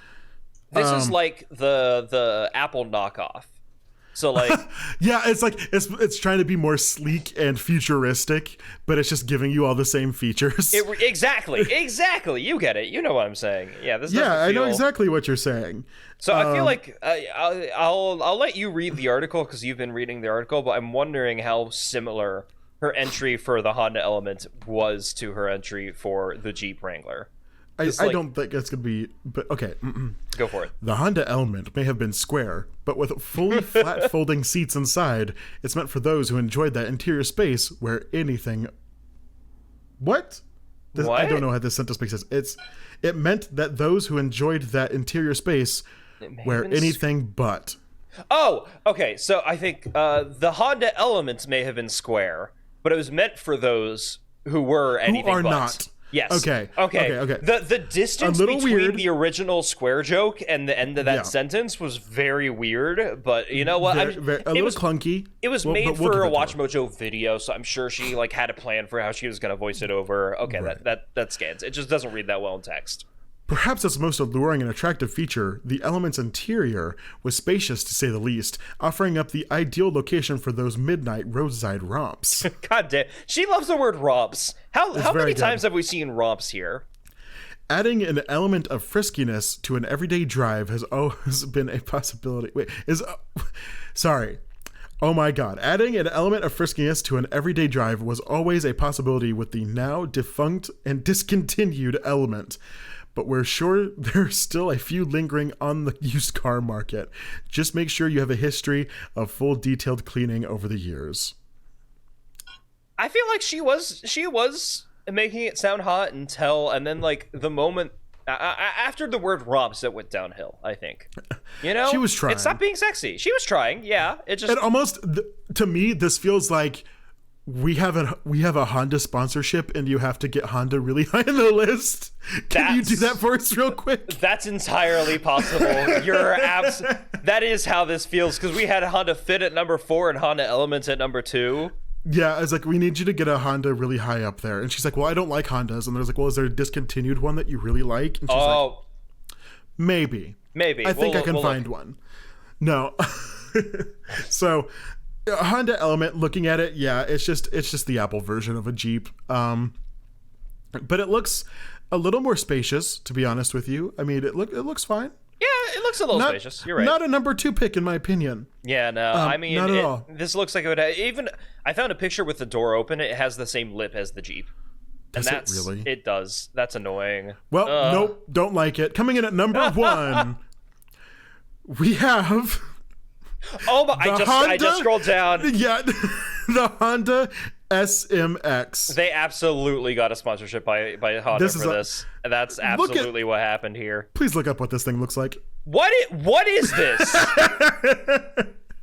Speaker 2: This is like the Apple knockoff. So like,
Speaker 1: yeah, it's like it's trying to be more sleek and futuristic, but it's just giving you all the same features.
Speaker 2: Exactly. You get it. You know what I'm saying. Yeah, this.
Speaker 1: Yeah, I know exactly what you're saying.
Speaker 2: So I feel like I'll let you read the article because you've been reading the article, but I'm wondering how similar her entry for the Honda Element was to her entry for the Jeep Wrangler.
Speaker 1: I don't think it's going to be... But okay.
Speaker 2: Go for it.
Speaker 1: The Honda Element may have been square, but with fully flat folding seats inside, it's meant for those who enjoyed that interior space where anything... What? I don't know how this sentence makes sense. It meant that those who enjoyed that interior space where anything but...
Speaker 2: Oh, okay. So I think the Honda Elements may have been square, but it was meant for those who were anything
Speaker 1: who are
Speaker 2: but.
Speaker 1: Not.
Speaker 2: Yes.
Speaker 1: Okay.
Speaker 2: The distance between the original square joke and the end of that sentence was very weird, but you know what?
Speaker 1: A little clunky.
Speaker 2: It was made for a Watch Mojo video, so I'm sure she like had a plan for how she was going to voice it over. Okay, right. that scans. It just doesn't read that well in text.
Speaker 1: Perhaps its most alluring and attractive feature, the Element's interior was spacious to say the least, offering up the ideal location for those midnight roadside romps.
Speaker 2: God damn. She loves the word romps. How many times have we seen romps here?
Speaker 1: Adding an element of friskiness to an everyday drive has always been a possibility. Sorry. Oh my god. Adding an element of friskiness to an everyday drive was always a possibility with the now defunct and discontinued Element. But we're sure there's still a few lingering on the used car market. Just make sure you have a history of full detailed cleaning over the years.
Speaker 2: I feel like she was making it sound hot and then like the moment after the word romps, it went downhill. I think, you know,
Speaker 1: she was trying.
Speaker 2: It stopped being sexy. She was trying. Yeah, it
Speaker 1: almost to me this feels like. We have a Honda sponsorship, and you have to get Honda really high in the list. Can you do that for us real quick?
Speaker 2: That's entirely possible. That is how this feels, because we had a Honda Fit at number 4 and Honda Elements at number 2.
Speaker 1: Yeah, I was like, we need you to get a Honda really high up there. And she's like, well, I don't like Hondas. And there's like, well, is there a discontinued one that you really like? And she's like, maybe. I think I can find one. No. So... Honda Element, looking at it, yeah, it's just the Apple version of a Jeep. But it looks a little more spacious, to be honest with you. I mean, it looks fine.
Speaker 2: Yeah, it looks a little spacious. You're right.
Speaker 1: Not a number 2 pick, in my opinion.
Speaker 2: Yeah, no, I mean,
Speaker 1: not at all.
Speaker 2: This looks like it would have, even. I found a picture with the door open. It has the same lip as the Jeep.
Speaker 1: Does it really?
Speaker 2: It does. That's annoying.
Speaker 1: Well, nope, don't like it. Coming in at number 1, we have.
Speaker 2: Oh my! I just scrolled down.
Speaker 1: Yeah, the Honda SMX.
Speaker 2: They absolutely got a sponsorship by Honda for this. That's absolutely what happened here.
Speaker 1: Please look up what this thing looks like.
Speaker 2: What is this?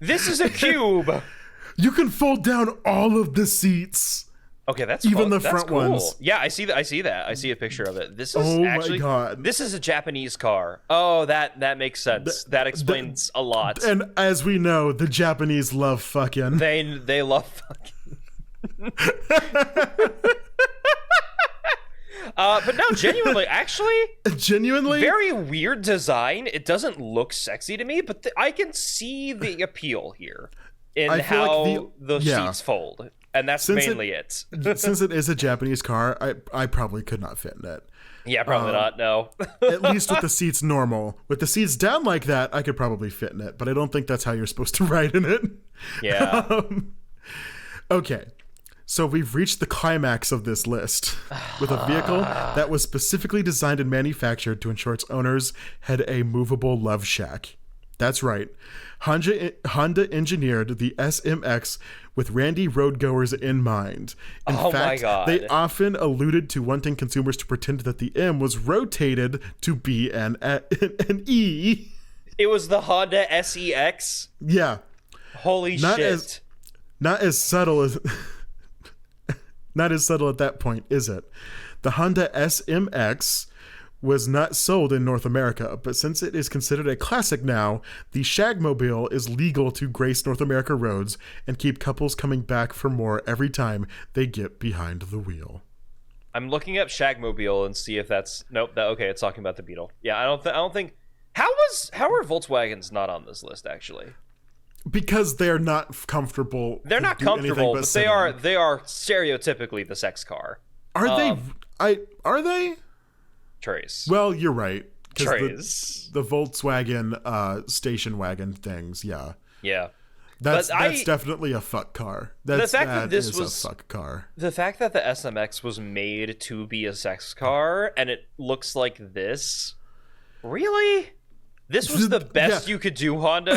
Speaker 2: This is a cube.
Speaker 1: You can fold down all of the seats.
Speaker 2: Okay, that's
Speaker 1: even the
Speaker 2: that's
Speaker 1: front
Speaker 2: cool.
Speaker 1: ones.
Speaker 2: Yeah, I see that. I see a picture of it. This is
Speaker 1: my God.
Speaker 2: This is a Japanese car. Oh, that makes sense. That explains a lot.
Speaker 1: And as we know, the Japanese love fucking.
Speaker 2: They love fucking. But no, genuinely, very weird design. It doesn't look sexy to me, but I can see the appeal here in how the seats fold. And that's mainly it.
Speaker 1: Since it is a Japanese car, I probably could not fit in it.
Speaker 2: Yeah, probably not, no.
Speaker 1: At least with the seats normal. With the seats down like that, I could probably fit in it. But I don't think that's how you're supposed to ride in it.
Speaker 2: Yeah.
Speaker 1: Okay. So we've reached the climax of this list with a vehicle that was specifically designed and manufactured to ensure its owners had a movable love shack. That's right. Honda engineered the SMX with Randy roadgoers in mind. In fact,
Speaker 2: my God.
Speaker 1: They often alluded to wanting consumers to pretend that the M was rotated to be an E.
Speaker 2: It was the Honda SEX?
Speaker 1: Yeah.
Speaker 2: Holy shit.
Speaker 1: Not as subtle as... Not as subtle at that point, is it? The Honda SMX was not sold in North America, but since it is considered a classic now, the Shagmobile is legal to grace North America roads and keep couples coming back for more every time they get behind the wheel.
Speaker 2: I'm looking up Shagmobile and see if that's... Nope, okay, it's talking about the Beetle. Yeah, I don't think... How are Volkswagens not on this list, actually?
Speaker 1: Because they're not comfortable.
Speaker 2: They're not comfortable, but they are stereotypically the sex car.
Speaker 1: Are they? Are they?
Speaker 2: Trace.
Speaker 1: Well, you're right.
Speaker 2: Trace.
Speaker 1: The Volkswagen station wagon things, yeah.
Speaker 2: Yeah.
Speaker 1: That's definitely a fuck car. That is a fuck car.
Speaker 2: The fact that the SMX was made to be a sex car and it looks like this. Really? This was the best you could do, Honda?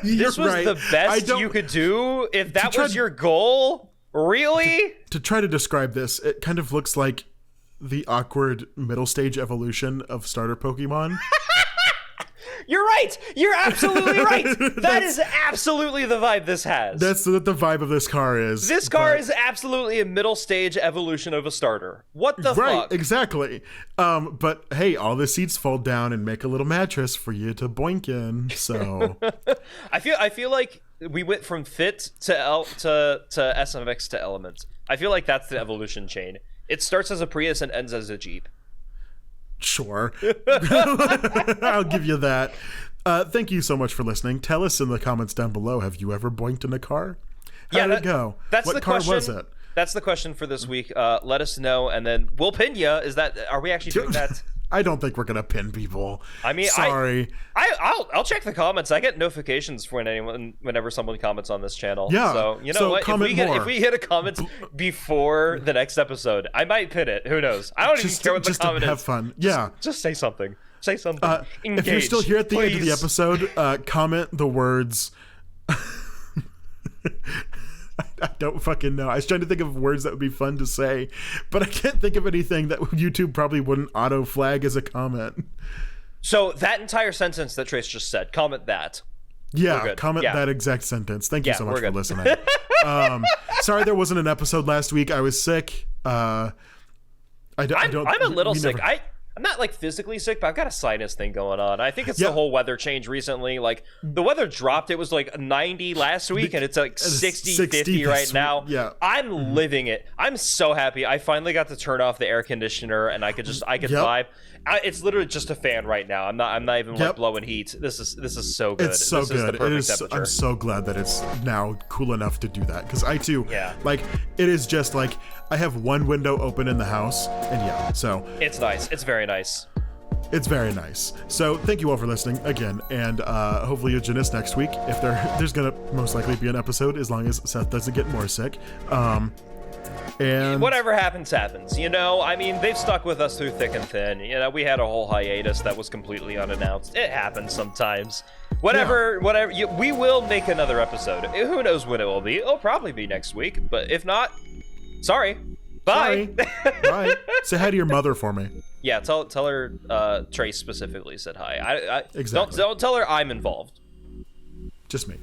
Speaker 2: This was the best you could do? If that was your goal? Really?
Speaker 1: To try to describe this, it kind of looks like the awkward middle stage evolution of starter Pokemon.
Speaker 2: You're right. You're absolutely right. That is absolutely the vibe this has.
Speaker 1: That's what the vibe of this car is.
Speaker 2: This car is absolutely a middle stage evolution of a starter. What the fuck?
Speaker 1: Right, exactly. But hey, all the seats fold down and make a little mattress for you to boink in. So
Speaker 2: I feel like we went from Fit to SMX to Element. I feel like that's the evolution chain. It starts as a Prius and ends as a Jeep.
Speaker 1: Sure. I'll give you that. Thank you so much for listening. Tell us in the comments down below, have you ever boinked in a car? How did it go? What car was it?
Speaker 2: That's the question for this week. Let us know, and then we'll pin you. Are we actually doing that?
Speaker 1: I don't think we're gonna pin people.
Speaker 2: I mean,
Speaker 1: sorry.
Speaker 2: I'll check the comments. I get notifications for whenever someone comments on this channel.
Speaker 1: Yeah.
Speaker 2: So you know what? If we hit a comment before the next episode, I might pin it. Who knows? I don't even care what the comment is.
Speaker 1: Have fun. Yeah.
Speaker 2: Just say something. Say something. Engage,
Speaker 1: if you're still here at the end of the episode, comment the words. I don't fucking know. I was trying to think of words that would be fun to say, but I can't think of anything that YouTube probably wouldn't auto flag as a comment.
Speaker 2: So that entire sentence that Trace just said, comment that.
Speaker 1: Yeah, comment that exact sentence. Thank you so much for listening. Sorry there wasn't an episode last week. I was sick. I'm
Speaker 2: a little sick. I'm not like physically sick, but I've got a sinus thing going on. I think it's the whole weather change recently. Like the weather dropped. It was like 90 last week and it's like 60 50 right now.
Speaker 1: Yeah.
Speaker 2: I'm living it. I'm so happy. I finally got to turn off the air conditioner and I could vibe. It's literally just a fan right now. I'm not even like blowing heat. This is so good.
Speaker 1: It's so
Speaker 2: this
Speaker 1: good.
Speaker 2: Is the perfect temperature.
Speaker 1: I'm so glad that it's now cool enough to do that because I too like it is just like I have one window open in the house and so
Speaker 2: it's nice. It's very nice.
Speaker 1: It's very nice. So thank you all for listening again, and hopefully you'll join us next week. If there's gonna most likely be an episode as long as Seth doesn't get more sick. And
Speaker 2: whatever happens. You know, I mean, they've stuck with us through thick and thin. You know, we had a whole hiatus that was completely unannounced. It happens sometimes. Whatever. We will make another episode. Who knows when it will be? It'll probably be next week. But if not, sorry. Bye.
Speaker 1: Bye. Say hi to your mother for me.
Speaker 2: Yeah, tell her Trace specifically said hi.
Speaker 1: Exactly.
Speaker 2: Don't tell her I'm involved.
Speaker 1: Just me.